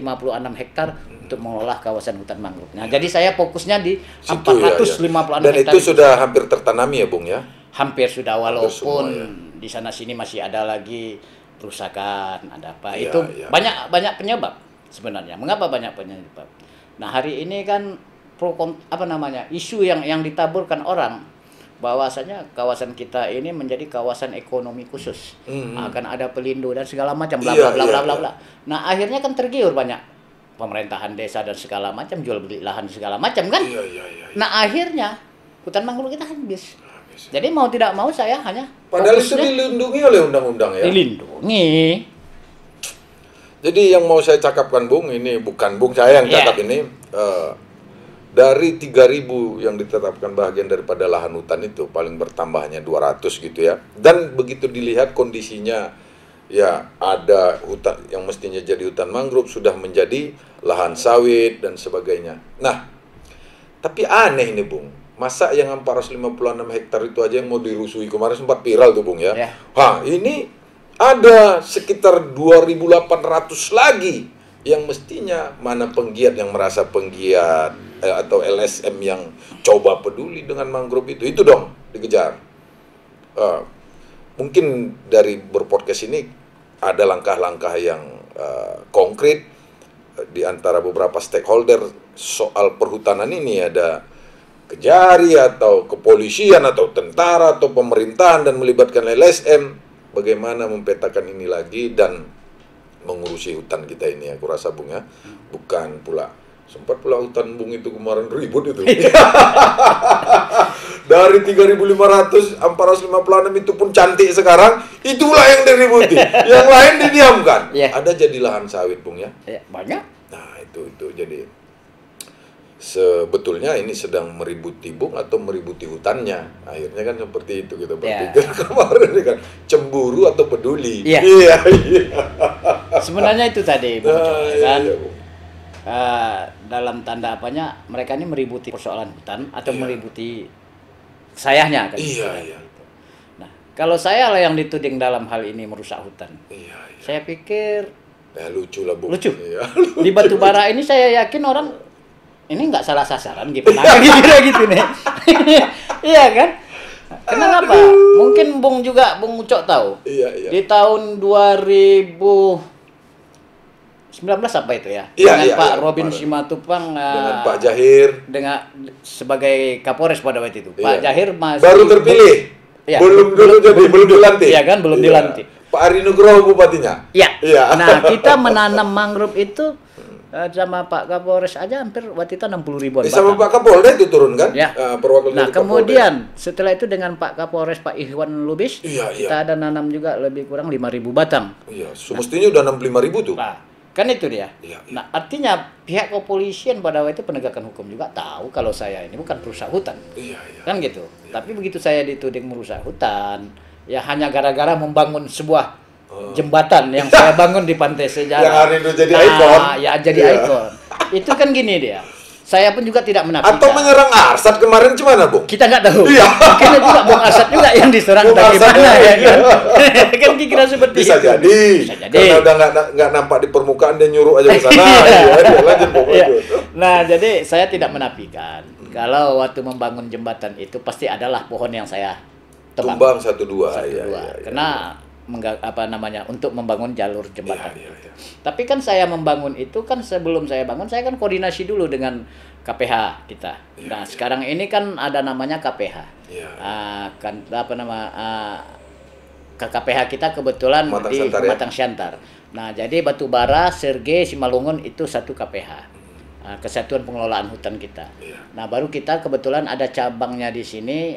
A: hektar untuk mengelola kawasan hutan mangrove. Nah, jadi saya fokusnya di
B: Situ,
A: 456
B: Dan
A: hektar.
B: itu sudah hampir tertanami ya Bung ya?
A: Hampir sudah, walaupun
B: semua, ya.
A: di sana sini masih ada lagi perusakan, ada apa.
B: Iya,
A: Itu
B: iya.
A: banyak penyebab sebenarnya. Mengapa banyak penyebab? Nah, hari ini kan isu yang ditaburkan orang bahwasanya kawasan kita ini menjadi kawasan ekonomi khusus. Akan ada pelindo dan segala macam bla bla
B: Iya,
A: bla
B: iya,
A: bla bla
B: iya.
A: bla. Nah, akhirnya kan tergiur banyak pemerintahan desa dan segala macam jual beli lahan segala macam kan.
B: Iya, iya, iya.
A: Nah, akhirnya hutan mangrove kita habis. Jadi mau tidak mau saya hanya
B: Padahal itu
A: fokusnya
B: dilindungi oleh undang-undang ya.
A: dilindungi.
B: Jadi yang mau saya cakapkan Bung, ini bukan Bung saya yang
A: Iya.
B: cakap ini. Dari 3.000 yang ditetapkan bagian daripada lahan hutan itu paling bertambahnya 200 gitu ya. Dan begitu dilihat kondisinya ya ada hutan yang mestinya jadi hutan mangrove sudah menjadi lahan sawit dan sebagainya. Nah, tapi aneh nih Bung. Masa yang 456 hektar itu aja yang mau dirusui kemarin sempat viral tuh Bung ya.
A: Ya.
B: Ini ada sekitar 2.800 lagi yang mestinya mana penggiat yang merasa penggiat atau LSM yang coba peduli dengan mangrove itu dong dikejar. Mungkin dari berpodcast ini ada langkah-langkah yang konkret di antara beberapa stakeholder soal perhutanan ini, ada Kejari atau kepolisian atau tentara atau pemerintahan dan melibatkan LSM, bagaimana mempetakan ini lagi dan mengurusi hutan kita ini, aku rasa Bung ya. Bukan pula sempat pula hutan Bung itu kemarin ribut itu. Dari 3.500 456 itu pun cantik sekarang, itulah yang diributi. Yang lain didiamkan.
A: Iya.
B: Ada jadi lahan sawit Bung ya.
A: Ya, banyak.
B: Nah, itu jadi sebetulnya ini sedang meributi Bung atau meributi hutannya. Akhirnya kan seperti itu kita berpikir kemarin kan, cemburu atau peduli.
A: Iya.
B: Iya.
A: Sebenarnya itu tadi Bung Ucok,
B: Iya,
A: kan.
B: iya, Bung.
A: Dalam tanda apanya mereka ini meributi persoalan hutan atau
B: Iya.
A: meributi sayahnya kan.
B: Iya,
A: istilahnya
B: iya.
A: gitu. Nah, kalau saya lah yang dituding dalam hal ini merusak hutan.
B: Iya, iya.
A: Saya pikir
B: Ya, lucu lah Bung.
A: lucu.
B: Iya.
A: Di Batubara ini saya yakin orang ini nggak salah sasaran gimana kira gitu nih. Iya kan? Kenapa? Mungkin Bung Ucok tahu.
B: Iya, iya.
A: Di tahun 2019 apa itu ya?
B: Iya,
A: Dengan
B: iya,
A: Pak
B: iya,
A: Robin
B: kemarin.
A: Simatupang
B: Dengan Pak Jahir
A: dengan sebagai Kapolres pada waktu itu. Pak
B: Iya.
A: Jahir masih
B: baru terpilih.
A: Iya.
B: Belum dilantik.
A: Iya kan, belum dilantik.
B: Pak Ari Nugroho bupatinya.
A: Iya.
B: Iya.
A: Nah, kita menanam mangrove itu sama Pak Kapolres aja hampir waktu itu 60 ribuan
B: Sama
A: batang.
B: Pak Kapolda itu turun kan?
A: Ya.
B: Perwakilan
A: Nah,
B: dari Kapolda.
A: kemudian setelah itu dengan Pak Kapolres Pak Ikhwan Lubis,
B: Iya, iya.
A: kita ada nanam juga lebih kurang 5.000 batang.
B: Iya, semestinya udah 65.000 tuh.
A: Nah, kan itu dia.
B: Iya, iya.
A: Nah, artinya pihak kepolisian pada waktu itu penegakan hukum juga tahu kalau saya ini bukan perusak hutan.
B: Iya, iya.
A: Kan gitu. Tapi begitu saya dituding merusak hutan, ya hanya gara-gara membangun sebuah jembatan yang saya bangun di pantai sejarah.
B: Yang hari itu jadi ikon.
A: Ya jadi
B: Iya.
A: ikon. Itu kan gini dia. Saya pun juga tidak menafikan.
B: Atau menyerang Arsat kemarin gimana, Bung?
A: Kita nggak tahu.
B: Iya.
A: Mungkin juga Bung Arsad juga yang diserang
B: Bung Arsad
A: bagaimana
B: juga,
A: ya kan?
B: iya.
A: Kan kira seperti
B: Bisa
A: itu.
B: jadi.
A: Bisa jadi.
B: Karena udah nggak nampak di permukaan, dia nyuruh aja ke sana.
A: Iya.
B: Iya, dia lanjut pokoknya.
A: Iya. Nah, jadi saya tidak menafikan kalau waktu membangun jembatan itu pasti adalah pohon yang saya tebang.
B: Tumbang 1-2.
A: Satu,
B: Iya,
A: dua.
B: iya, iya.
A: Karena untuk membangun jalur jembatan.
B: Iya, iya, iya.
A: Tapi kan saya membangun itu kan sebelum saya bangun saya kan koordinasi dulu dengan KPH kita.
B: Iya,
A: Nah,
B: iya.
A: sekarang ini kan ada namanya KPH.
B: Iya.
A: Kan KPH kita kebetulan
B: Pematang
A: di
B: Siantar, ya?
A: Pematang Siantar. Nah, jadi Batubara, Serge, Simalungun itu satu KPH. Kesatuan Pengelolaan Hutan kita.
B: Iya.
A: Nah, baru kita kebetulan ada cabangnya di sini,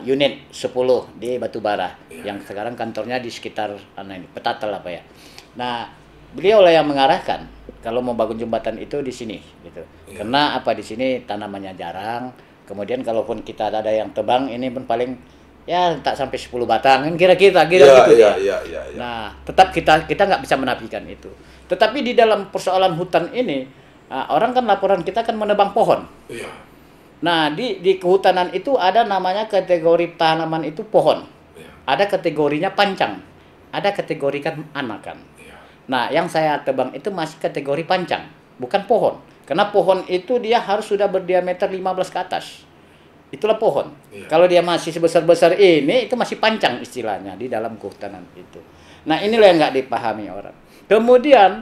A: unit 10 di Batubara,
B: Iya.
A: yang sekarang kantornya di sekitar Petatel apa ya. Nah, beliau lah yang mengarahkan kalau mau bangun jembatan itu di sini, gitu.
B: Iya.
A: Karena apa di sini tanamannya jarang. Kemudian kalaupun kita ada yang tebang, ini pun paling ya tak sampai 10 batang kan kira-kira
B: Iya,
A: gitu
B: iya,
A: ya.
B: iya, iya.
A: Nah, tetap kita nggak bisa menafikan itu. Tetapi di dalam persoalan hutan ini, orang kan laporan kita kan menebang pohon.
B: Iya.
A: Nah, di kehutanan itu ada namanya kategori tanaman itu pohon.
B: Iya.
A: Ada kategorinya pancang. Ada kategori kan anakan.
B: Iya.
A: Nah, yang saya tebang itu masih kategori pancang, bukan pohon. Karena pohon itu dia harus sudah berdiameter 15 ke atas. Itulah pohon.
B: Iya.
A: Kalau dia masih sebesar-besar ini, itu masih pancang istilahnya di dalam kehutanan itu. Nah, inilah yang nggak dipahami orang. Kemudian,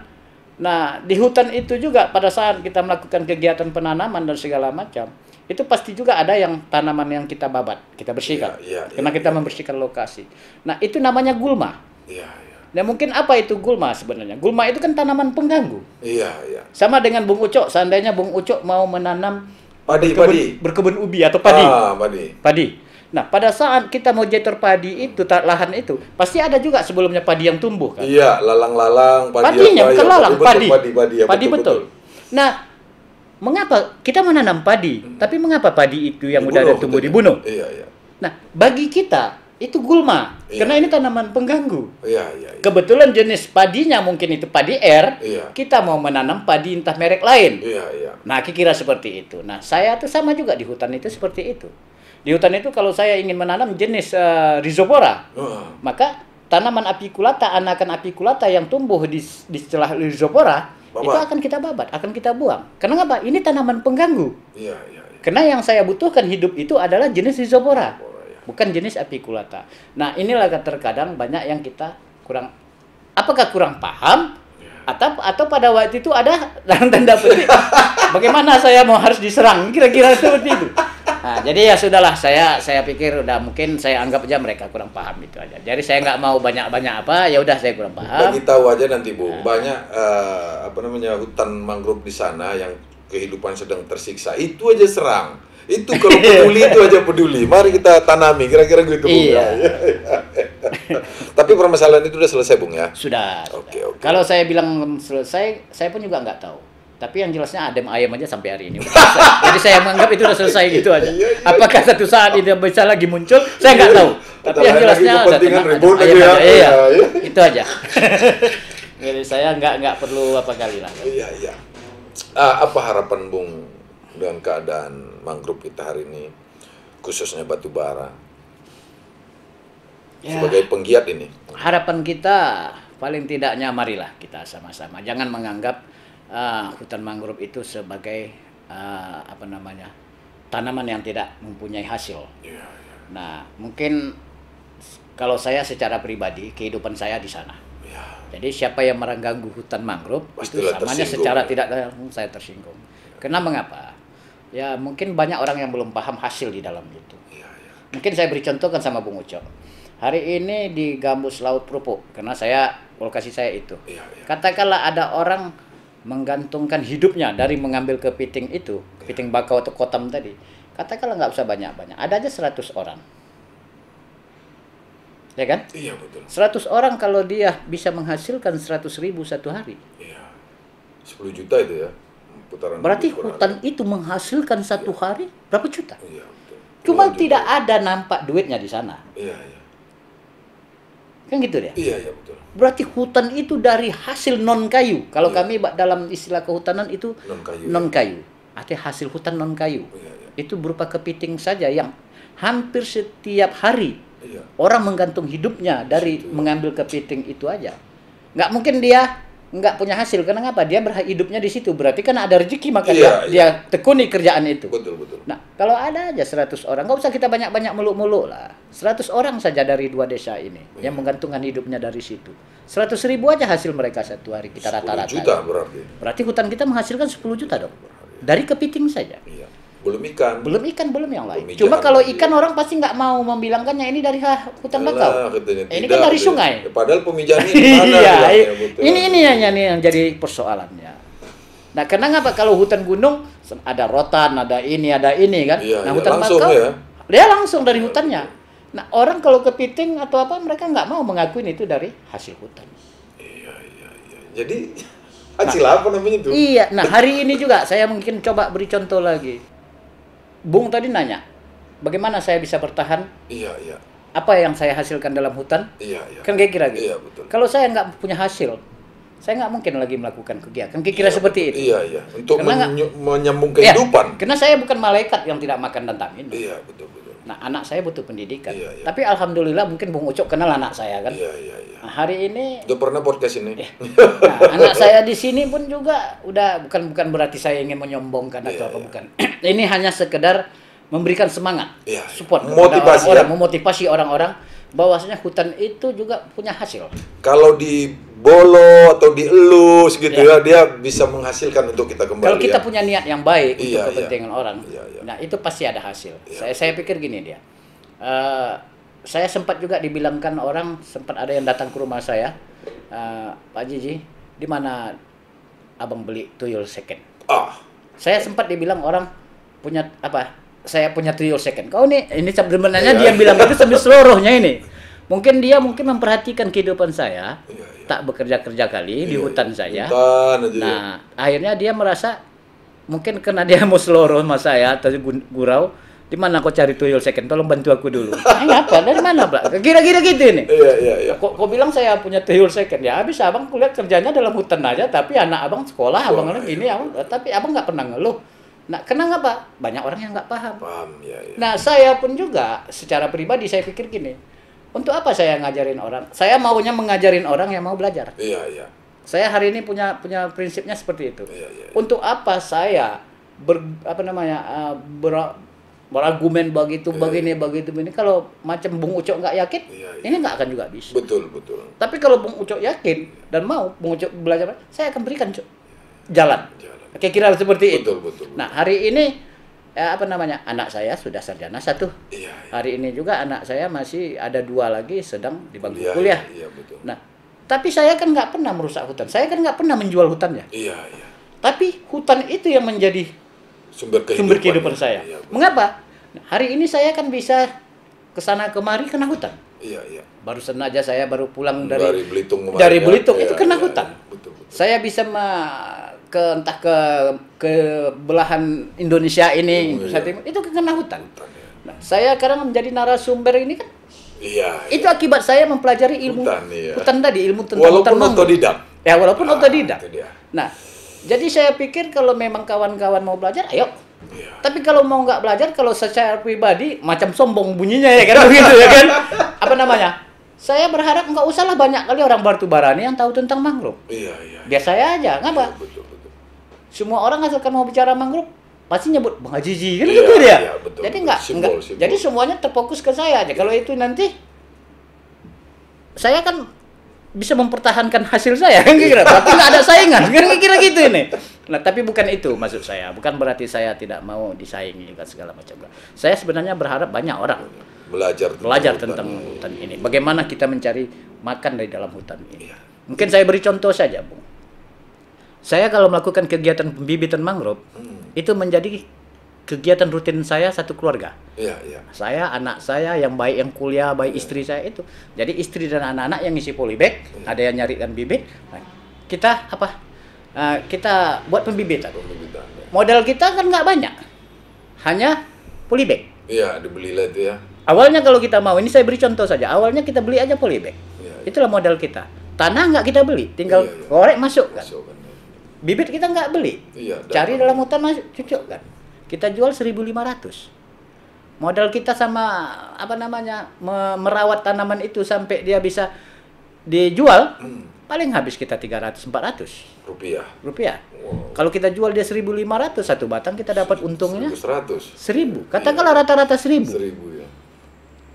A: nah di hutan itu juga pada saat kita melakukan kegiatan penanaman dan segala macam, itu pasti juga ada yang tanaman yang kita babat, kita bersihkan.
B: Iya, iya,
A: Karena kita
B: iya.
A: membersihkan lokasi. Nah, itu namanya gulma.
B: Iya, iya.
A: Nah, mungkin apa itu gulma sebenarnya? Gulma itu kan tanaman pengganggu.
B: Iya, iya.
A: Sama dengan Bung Ucok, seandainya Bung Ucok mau menanam
B: Padi.
A: berkebun ubi atau padi.
B: Padi.
A: Padi. Nah, pada saat kita mau jeter padi itu, lahan itu, pasti ada juga sebelumnya padi yang tumbuh kan?
B: Iya, lalang-lalang, padi
A: Padinya
B: apa,
A: bukan
B: ya,
A: lalang, padi.
B: Padi, ya,
A: Padi betul. Nah, mengapa kita menanam padi, tapi mengapa padi itu yang udah ada
B: Dibunuh,
A: tumbuh
B: gitu.
A: dibunuh?
B: Iya, iya.
A: Nah, bagi kita itu gulma,
B: Iya.
A: karena ini tanaman pengganggu.
B: Iya, iya, iya.
A: Kebetulan jenis padinya mungkin itu padi R,
B: Iya.
A: kita mau menanam padi entah merek lain.
B: Iya, iya.
A: Nah, kira seperti itu. Nah, saya tuh sama juga di hutan itu seperti itu. Di hutan itu kalau saya ingin menanam jenis rhizopora, maka tanaman apiculata, anakan apiculata yang tumbuh di setelah rhizopora, itu akan kita babat, akan kita buang. Kenapa? Ini tanaman pengganggu.
B: Iya, iya, iya.
A: Karena yang saya butuhkan hidup itu adalah jenis rhizopora,
B: Ya.
A: bukan jenis apiculata. Nah, inilah terkadang banyak yang kita kurang, apakah kurang paham, atau pada waktu itu ada dalam tanda petik, bagaimana saya mau harus diserang, kira-kira seperti itu. Nah, jadi ya sudahlah, saya pikir udah mungkin saya anggap aja mereka kurang paham itu aja. Jadi saya nggak mau banyak-banyak apa, ya udah saya kurang paham.
B: Bagi tahu aja nanti Bu, banyak hutan mangrove di sana yang kehidupan sedang tersiksa. Itu aja serang. Itu kalau peduli itu aja peduli. Mari kita tanami, kira-kira gitu Bung.
A: Iya.
B: Tapi permasalahan itu udah selesai Bung ya?
A: Sudah.
B: Oke, oke.
A: Kalau saya bilang selesai, saya pun juga nggak tahu. Tapi yang jelasnya adem ayam aja sampai hari ini. Udah selesai. Jadi saya menganggap itu udah selesai gitu aja. Apakah satu saat ini bisa lagi muncul? Saya nggak tahu. Tapi yang jelasnya ada tenang, adem ayam aja. Iya, itu aja. Jadi saya nggak perlu apa kali lah.
B: Iya, iya. Apa harapan Bung dengan keadaan mangrove kita hari ini, khususnya batu bara?
A: Ya.
B: Sebagai penggiat ini.
A: Harapan kita paling tidaknya marilah kita sama-sama. Jangan menganggap hutan mangrove itu sebagai tanaman yang tidak mempunyai hasil.
B: Iya, iya.
A: Nah, mungkin kalau saya secara pribadi kehidupan saya di sana.
B: Iya.
A: Jadi siapa yang mengganggu hutan mangrove
B: Pastilah
A: itu samanya
B: tersinggung,
A: secara
B: ya.
A: tidak langsung saya tersinggung. Karena mengapa? Ya mungkin banyak orang yang belum paham hasil di dalam itu.
B: Iya, iya.
A: Mungkin saya beri contoh kan sama Bung Ucok. Hari ini di Gambus Laut Purpo, karena lokasi saya itu.
B: Iya, iya.
A: Katakanlah ada orang menggantungkan hidupnya dari mengambil kepiting itu, kepiting bakau atau kotam tadi. Katakanlah nggak usah banyak-banyak, ada aja 100 orang. Ya kan?
B: Iya, betul.
A: 100 orang kalau dia bisa menghasilkan 100.000 satu hari.
B: Iya. 10 juta itu ya. Putaran
A: Berarti
B: hidup per
A: hutan
B: hari.
A: itu menghasilkan satu hari berapa juta?
B: Iya, betul.
A: Cuma
B: Puluhan
A: tidak
B: juta.
A: ada nampak duitnya di sana.
B: Iya, iya.
A: Kan gitu ya?
B: Iya, iya, betul.
A: Berarti hutan itu dari hasil non kayu. Kalau kami dalam istilah kehutanan itu
B: Non-kayu.
A: non kayu. Artinya hasil hutan non kayu.
B: Iya, iya.
A: Itu berupa kepiting saja yang hampir setiap hari
B: Iya.
A: orang menggantung hidupnya dari
B: Situ.
A: mengambil kepiting itu aja. Nggak mungkin dia nggak punya hasil. Karena apa? Dia hidupnya di situ. Berarti kan ada rezeki maka
B: Iya,
A: dia tekuni kerjaan itu.
B: Betul, betul.
A: Nah, kalau ada aja 100 orang, nggak usah kita banyak-banyak muluk-muluk lah. 100 orang saja dari 2 desa ini yang menggantungkan hidupnya dari situ. 100.000 aja hasil mereka satu hari kita
B: 10
A: rata-rata.
B: juta berarti.
A: Berarti hutan kita menghasilkan 10 juta dong. Dari kepiting saja.
B: Iya. Belum ikan.
A: Belum ikan, belum yang lain.
B: Belum
A: Cuma
B: ikan
A: kalau
B: lagi.
A: ikan orang pasti nggak mau membilangkannya ini dari hutan bakau.
B: Alah, katanya
A: Ini
B: tidak,
A: kan dari
B: gitu.
A: sungai.
B: Ya, padahal pemijahan ini di mana?
A: Iya,
B: bilangnya, betul.
A: ini yang jadi persoalannya. Nah, karena ngapa kalau hutan gunung ada rotan, ada ini kan?
B: Iya,
A: Nah,
B: iya,
A: hutan
B: langsung
A: bakau
B: ya.
A: dia langsung dari hutannya. Nah, orang kalau kepiting atau apa mereka nggak mau mengakui itu dari hasil hutan.
B: Iya, iya, iya. Jadi hasil apa namanya itu?
A: Iya, nah hari ini juga saya mungkin coba beri contoh lagi. Bung tadi nanya, bagaimana saya bisa bertahan
B: Iya, iya.
A: apa yang saya hasilkan dalam hutan?
B: Iya, iya.
A: Kan kira-kira gitu.
B: Iya, betul.
A: Kalau saya nggak punya hasil, saya nggak mungkin lagi melakukan kegiatan. Kira-kira seperti itu.
B: Iya, iya. Untuk
A: Karena
B: menyambung
A: Ya,
B: kehidupan.
A: karena saya bukan malaikat yang tidak makan dan tak minum.
B: Iya, betul, betul.
A: Nah, anak saya butuh pendidikan.
B: Iya, iya.
A: Tapi alhamdulillah mungkin Bung Ucok kenal anak saya kan.
B: Iya, iya, iya.
A: Nah, hari ini
B: Udah pernah podcast ini?
A: nah, anak saya di sini pun juga udah bukan berarti saya ingin menyombongkan atau
B: Iya,
A: apa
B: iya.
A: bukan. Ini hanya sekedar memberikan semangat,
B: Iya, iya.
A: support kepada
B: Motivasi,
A: orang-orang,
B: ya?
A: memotivasi orang-orang bahwasanya hutan itu juga punya hasil.
B: Kalau dibolo atau dielus gitu
A: Iya.
B: ya, dia bisa menghasilkan untuk kita kembali.
A: Kalau kita
B: ya.
A: punya niat yang baik
B: Iya,
A: untuk kepentingan
B: iya.
A: orang,
B: Iya, iya.
A: nah itu pasti ada hasil.
B: Iya.
A: Saya pikir gini dia. Saya sempat juga dibilangkan orang, sempat ada yang datang ke rumah saya, Pak Jiji, di mana abang beli tuyul second?
B: Ah,
A: Saya sempat dibilang orang punya apa? Saya punya tuyul second. Kau ini sebenarnya
B: Iya.
A: dia bilang itu sambil seluruhnya ini. Mungkin dia memperhatikan kehidupan saya,
B: iya, iya.
A: tak bekerja-kerja kali di
B: Iya,
A: hutan
B: iya.
A: saya.
B: Hutan aja.
A: Nah, akhirnya dia merasa mungkin karena dia mau seluruh sama saya atau gurau, di mana kau cari tuyul second? Tolong bantu aku dulu. Apa? Dari mana, Pak? Kira-kira gitu ini.
B: Iya, iya, iya.
A: Kok bilang saya punya tuyul second? Ya habis abang kulihat kerjanya dalam hutan aja, tapi anak abang sekolah, abang
B: Wah,
A: gini, tapi abang nggak pernah ngeluh. Nah, kenapa? Banyak orang yang nggak paham.
B: Paham, ya, ya.
A: Nah, saya pun juga secara pribadi saya pikir gini, untuk apa saya ngajarin orang? Saya maunya mengajarin orang yang mau belajar.
B: Iya, iya.
A: Saya hari ini punya prinsipnya seperti itu.
B: Iya, iya.
A: Untuk apa saya berargumen begitu, begini kalau macam Bung Ucok nggak yakin,
B: Iya, iya.
A: ini nggak akan juga bisa.
B: Betul, betul.
A: Tapi kalau Bung Ucok yakin dan mau Bung Ucok belajar, saya akan berikan jalan. Kira-kira seperti itu.
B: Betul, betul.
A: Nah, hari ini anak saya sudah sarjana 1.
B: Iya, iya.
A: Hari ini juga anak saya masih ada 2 lagi sedang di bangku
B: Iya,
A: kuliah.
B: Iya, betul.
A: Nah, tapi saya kan nggak pernah merusak hutan. Saya kan nggak pernah menjual hutannya.
B: Iya, iya.
A: Tapi hutan itu yang menjadi
B: Sumber
A: kehidupan saya.
B: Iya, betul.
A: Mengapa? Hari ini saya kan bisa kesana kemari kena hutan.
B: Iya, iya.
A: Barusan aja saya baru pulang
B: Dari Belitung kemarin.
A: dari
B: ya.
A: Belitung,
B: Iya,
A: itu kena
B: iya,
A: hutan.
B: iya. Betul, betul.
A: Saya bisa entah ke belahan Indonesia ini,
B: Iya.
A: Indonesia Timur, itu kena hutan.
B: Hutan, ya.
A: Nah, saya sekarang menjadi narasumber ini kan
B: Iya,
A: itu akibat saya mempelajari ilmu
B: Hutan, iya.
A: hutan tadi, ilmu tentang
B: Walaupun
A: hutan mangrove.
B: otodidak.
A: Ya, walaupun otodidak.
B: Itu dia.
A: Nah, jadi saya pikir kalau memang kawan-kawan mau belajar, ayo.
B: Iya.
A: Tapi kalau mau nggak belajar, kalau secara pribadi macam sombong bunyinya ya kan begitu ya kan? Apa namanya? Saya berharap nggak usahlah banyak kali orang Batubara ini yang tahu tentang mangrove.
B: Iya, iya.
A: Biar saya aja, ngapa?
B: Iya, betul, betul.
A: Semua orang asalkan mau bicara mangrove pasti nyebut Bang Haji kan
B: Iya,
A: gitu dia.
B: iya, betul,
A: Jadi
B: betul.
A: nggak,
B: Simbol.
A: jadi semuanya terfokus ke saya aja. Kalau itu nanti saya kan bisa mempertahankan hasil saya kan kira, tapi nggak ada saingan kan kira gitu ini. Nah, tapi bukan itu maksud saya, bukan berarti saya tidak mau disaingi kan segala macam. Saya sebenarnya berharap banyak orang
B: belajar
A: tentang
B: hutan.
A: hutan ini. Bagaimana kita mencari makan dari dalam hutan ini.
B: Iya.
A: Mungkin saya beri contoh saja, Bung. Saya kalau melakukan kegiatan pembibitan mangrove, itu menjadi kegiatan rutin saya satu keluarga.
B: Iya, iya.
A: Saya, anak saya, yang baik yang kuliah, baik istri saya itu. Jadi istri dan anak-anak yang ngisi polybag, ada yang nyarikan bibit. Nah, kita kita buat pembibitan.
B: Pembibitan, ya.
A: Modal kita kan nggak banyak, hanya polybag.
B: Iya, dibelilah itu ya.
A: Awalnya kalau kita mau, ini saya beri contoh saja. Awalnya kita beli aja polybag.
B: Iya, iya.
A: Itulah modal kita. Tanah nggak kita beli, tinggal
B: Iya, iya.
A: korek masuk kan.
B: Masuk kan.
A: Bibit kita nggak beli.
B: Iya,
A: Cari dalam hutan masuk, cucuk kan. Kita jual 1.500. Modal kita sama merawat tanaman itu sampai dia bisa dijual, paling habis kita 300-400
B: rupiah. Wow.
A: Kalau kita jual dia 1.500 satu batang, kita dapat untungnya
B: 100.
A: 1.000. Katakanlah rata-rata 1.000.
B: 1.000 ya.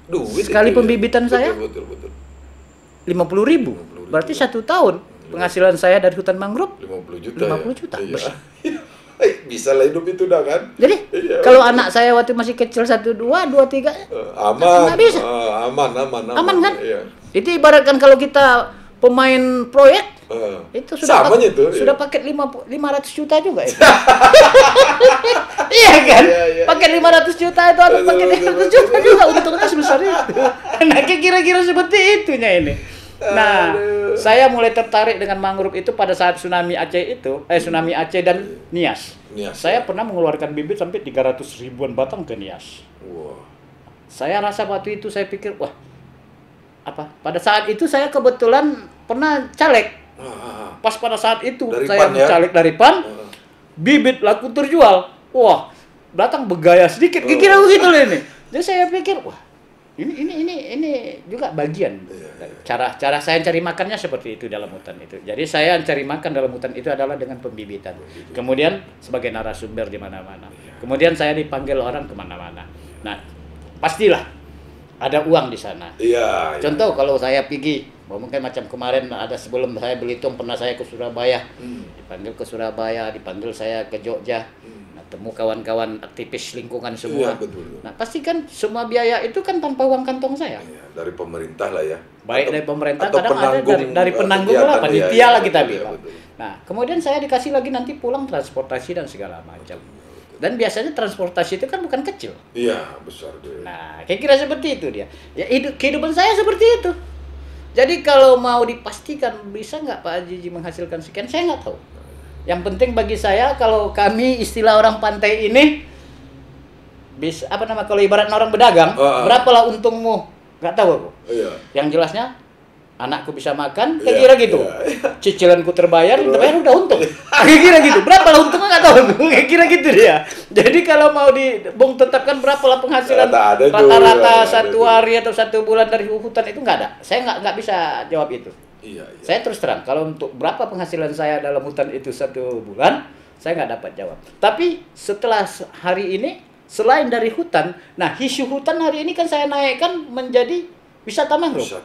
B: Duit
A: Sekali
B: itu
A: pembibitan
B: ya.
A: saya?
B: Betul.
A: 50.000.
B: 50.000.
A: Berarti 1 tahun penghasilan saya dari hutan mangrove
B: 50 juta.
A: 50 juta.
B: Iya. Bisa lah hidup itu dah kan.
A: Jadi
B: Iya.
A: kalau anak saya waktu masih kecil 1, 2, 2, 3
B: Aman.
A: nggak bisa.
B: Aman
A: kan?
B: Iya.
A: Itu ibaratkan kalau kita pemain proyek itu sudah
B: samanya tuh,
A: sudah
B: iya.
A: paket 500 juta juga itu. Iya kan?
B: Iya.
A: Paket 500 juta itu atau paket 500 juta juga untungnya sebesar itu. Nah, kira-kira seperti itunya ini. Nah, saya mulai tertarik dengan mangrove itu pada saat tsunami Aceh itu, tsunami Aceh dan Nias. Saya pernah mengeluarkan bibit sampai 300 ribuan batang ke Nias.
B: Wah.
A: Saya rasa waktu itu saya pikir, wah, pada saat itu saya kebetulan pernah caleg. Pas pada saat itu
B: dari
A: saya
B: PAN, ya?
A: caleg dari PAN, bibit laku terjual. Wah, datang bergaya sedikit, kira begitu loh ini. Jadi saya pikir, wah, ini juga bagian cara saya cari makannya seperti itu dalam hutan itu. Jadi saya cari makan dalam hutan itu adalah dengan pembibitan. Kemudian sebagai narasumber di mana-mana. Kemudian saya dipanggil orang kemana-mana. Nah, pastilah ada uang di sana.
B: Iya.
A: Contoh kalau saya pergi, mungkin macam kemarin ada sebelum saya Belitung pernah saya ke Surabaya, dipanggil ke Surabaya, dipanggil saya ke Jogja, nah, temu kawan-kawan aktivis lingkungan semua.
B: Iya, betul.
A: Nah pasti kan semua biaya itu kan tanpa uang kantong saya.
B: Iya, dari pemerintah lah ya.
A: Baik dari pemerintah,
B: atau
A: kadang ada dari penanggung lah, panitia lah kita bilang. Nah kemudian saya dikasih lagi nanti pulang transportasi dan segala macam. Dan biasanya transportasi itu kan bukan kecil.
B: Iya, besar deh.
A: Nah, kira-kira seperti itu dia. Ya, kehidupan saya seperti itu. Jadi kalau mau dipastikan bisa nggak Pak Haji menghasilkan sekian, saya nggak tahu. Yang penting bagi saya kalau kami istilah orang pantai ini bisa kalau ibarat orang berdagang, berapalah untungmu? Nggak tahu aku.
B: Iya.
A: Yang jelasnya anakku bisa makan, kira gitu. Cicilanku terbayar udah untung. Kira gitu. Berapa untungnya nggak tahu. Kira gitu dia. Jadi kalau mau Bung tetapkan berapa penghasilan rata-rata satu hari atau satu bulan dari hutan itu nggak ada. Saya nggak bisa jawab itu.
B: Iya.
A: Saya terus terang kalau untuk berapa penghasilan saya dalam hutan itu satu bulan, saya nggak dapat jawab. Tapi setelah hari ini, selain dari hutan, nah isu hutan hari ini kan saya naikkan menjadi wisata mangrove.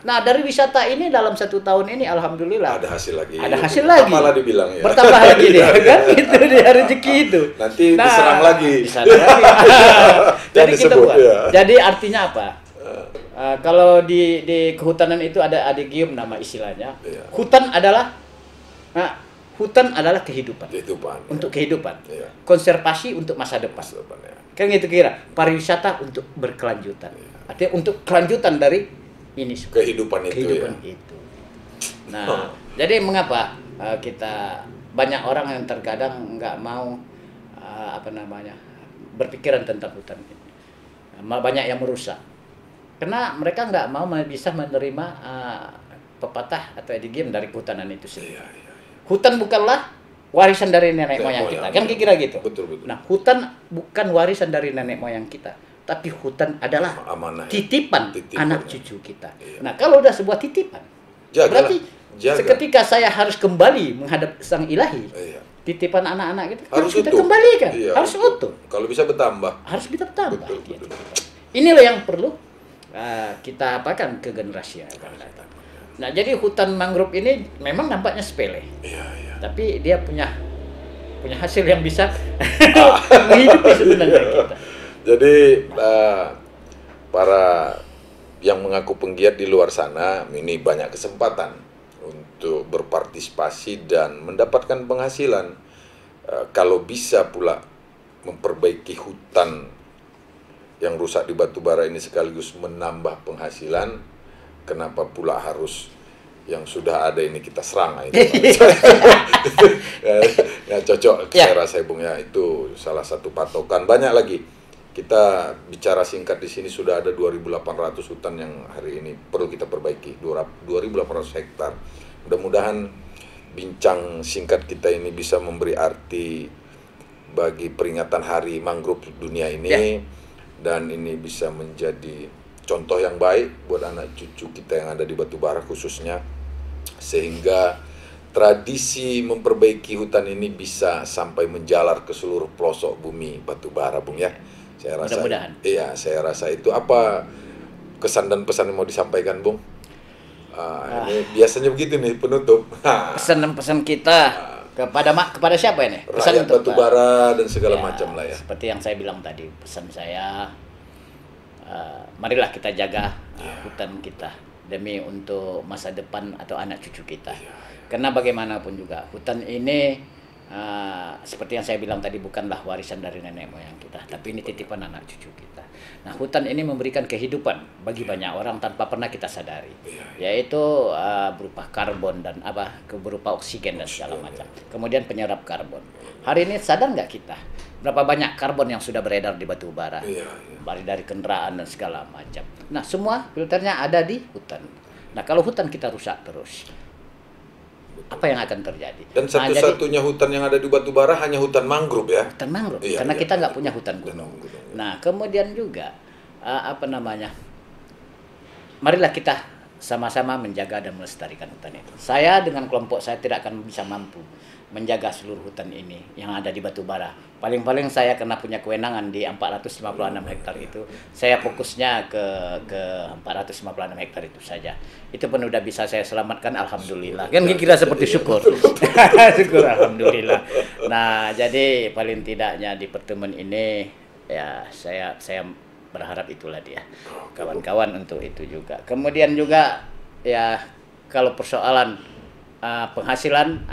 A: Nah dari wisata ini dalam 1 tahun ini alhamdulillah
B: ada hasil lagi.
A: Ada hasil lagi.
B: Malah dibilang ya.
A: Bertambah lagi dia kan itu dia rezeki itu.
B: Nanti diserang lagi.
A: Diserang lagi. Jadi kita buat. Ya. Jadi artinya apa? Kalau di kehutanan itu ada gium nama istilahnya.
B: Ya.
A: Hutan adalah kehidupan. Untuk kehidupan.
B: Ya.
A: Konservasi untuk masa depan.
B: Ya.
A: Kan gitu kira. Pariwisata untuk berkelanjutan. Ya. Artinya untuk kelanjutan dari ini
B: kehidupan itu.
A: Nah, jadi mengapa kita banyak orang yang terkadang nggak mau berpikiran tentang hutan ini, banyak yang merusak karena mereka nggak mau bisa menerima pepatah atau idiom dari kehutanan itu sendiri. Hutan bukanlah warisan dari nenek moyang kita, kan kira gitu.
B: Betul.
A: Nah, hutan bukan warisan dari nenek moyang kita, tapi hutan adalah
B: amanah,
A: titipan anak cucu kita. Nah, kalau udah sebuah titipan, berarti seketika saya harus kembali menghadap Sang Ilahi, titipan anak-anak kita harus kita kembalikan, harus utuh.
B: Kalau bisa bertambah.
A: Harus bisa bertambah. Betul. Inilah yang perlu kita apakan ke generasi yang akan datang. Nah, jadi hutan mangrove ini memang nampaknya sepele. Tapi dia punya hasil yang bisa menghidupi sebenarnya kita.
B: Jadi para yang mengaku penggiat di luar sana ini banyak kesempatan untuk berpartisipasi dan mendapatkan penghasilan. Kalau bisa pula memperbaiki hutan yang rusak di batubara ini sekaligus menambah penghasilan, kenapa pula harus yang sudah ada ini kita serang itu. Ya, cocok saya rasa Bung ya, itu salah satu patokan. Banyak lagi. Kita bicara singkat di sini sudah ada 2.800 hutan yang hari ini perlu kita perbaiki, 2.800 hektar. Mudah-mudahan bincang singkat kita ini bisa memberi arti bagi peringatan Hari Mangrove Dunia ini, dan ini bisa menjadi contoh yang baik buat anak cucu kita yang ada di batubara khususnya, sehingga tradisi memperbaiki hutan ini bisa sampai menjalar ke seluruh pelosok bumi batubara, Bung ya. Saya rasa, iya, saya rasa itu. Apa kesan dan pesan yang mau disampaikan, Bung? Ini biasanya begitu nih penutup.
A: Pesan dan pesan kita kepada siapa ini? Pesan
B: rakyat
A: untuk
B: batubara dan segala macam lah ya.
A: Seperti yang saya bilang tadi, pesan saya, marilah kita jaga hutan kita demi untuk masa depan atau anak cucu kita. Karena bagaimanapun juga hutan ini seperti yang saya bilang tadi bukanlah warisan dari nenek moyang kita, tapi ini titipan anak cucu kita. Nah, hutan ini memberikan kehidupan bagi banyak orang tanpa pernah kita sadari, yaitu berupa karbon dan berupa oksigen dan segala macam. Kemudian penyerap karbon. Hari ini sadar nggak kita Berapa banyak karbon yang sudah beredar di batu bara,
B: Iya.
A: dari kendaraan dan segala macam. Nah, semua filternya ada di hutan. Nah, kalau hutan kita rusak terus, apa yang akan terjadi?
B: Dan
A: Nah, jadi
B: satu-satunya hutan yang ada di batu bara hanya hutan mangrove ya.
A: hutan mangrove,
B: Iya,
A: karena
B: iya.
A: kita nggak punya hutan gunung. Nah, kemudian juga marilah kita sama-sama menjaga dan melestarikan hutan itu. Saya dengan kelompok saya tidak akan bisa mampu menjaga seluruh hutan ini yang ada di batu bara. Paling-paling saya kena punya kewenangan di 456 hektar itu. Saya fokusnya ke 456 hektar itu saja. Itu pun udah bisa saya selamatkan, alhamdulillah. Kan kira seperti syukur. Syukur, alhamdulillah. Nah, jadi paling tidaknya di pertemuan ini ya saya berharap itulah dia. Kawan-kawan untuk itu juga. Kemudian juga ya kalau persoalan penghasilan,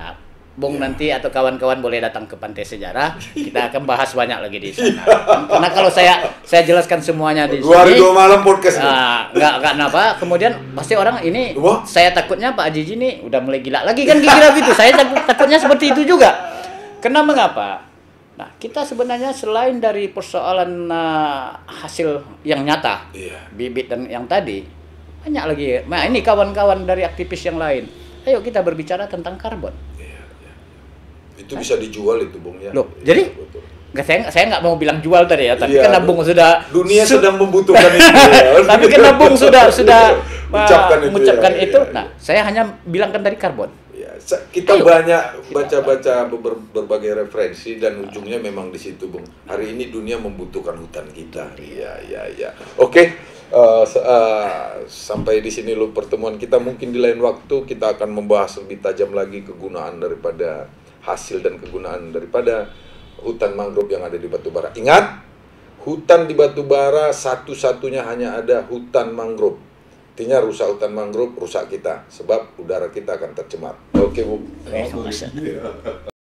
A: Bung nanti atau kawan-kawan boleh datang ke Pantai Sejarah, kita akan bahas banyak lagi di sana. Karena kalau saya jelaskan semuanya di sini,
B: 2 hari 2 malam podcast ini.
A: nggak kenapa. Kemudian pasti orang ini,
B: Wah.
A: saya takutnya Pak Ajiji ini udah mulai gila lagi kan kira gitu. Saya takutnya seperti itu juga. Karena mengapa? Nah, kita sebenarnya selain dari persoalan hasil yang nyata,
B: Iya.
A: bibit dan yang tadi, banyak lagi. Nah, ini kawan-kawan dari aktivis yang lain. Ayo kita berbicara tentang karbon.
B: Itu bisa dijual itu, Bung ya.
A: Loh, jadi?
B: Betul.
A: Saya nggak mau bilang jual tadi ya, tapi
B: Iya,
A: karena Bung sudah
B: dunia sedang membutuhkan itu. Ya.
A: tapi karena Bung sudah
B: Ucapkan itu, ya.
A: Nah, saya hanya bilangkan dari karbon.
B: Ya, kita
A: Ayo.
B: banyak baca-baca berbagai referensi dan ujungnya memang di situ, Bung. Hari ini dunia membutuhkan hutan kita. Iya. Oke, sampai di sini dulu pertemuan kita. Mungkin di lain waktu kita akan membahas lebih tajam lagi kegunaan daripada hasil dan kegunaan daripada hutan mangrove yang ada di batu bara. Ingat, hutan di batu bara satu-satunya hanya ada hutan mangrove. Artinya rusak hutan mangrove, rusak kita. Sebab udara kita akan tercemar. Oke, Bu.
A: Sama-sama.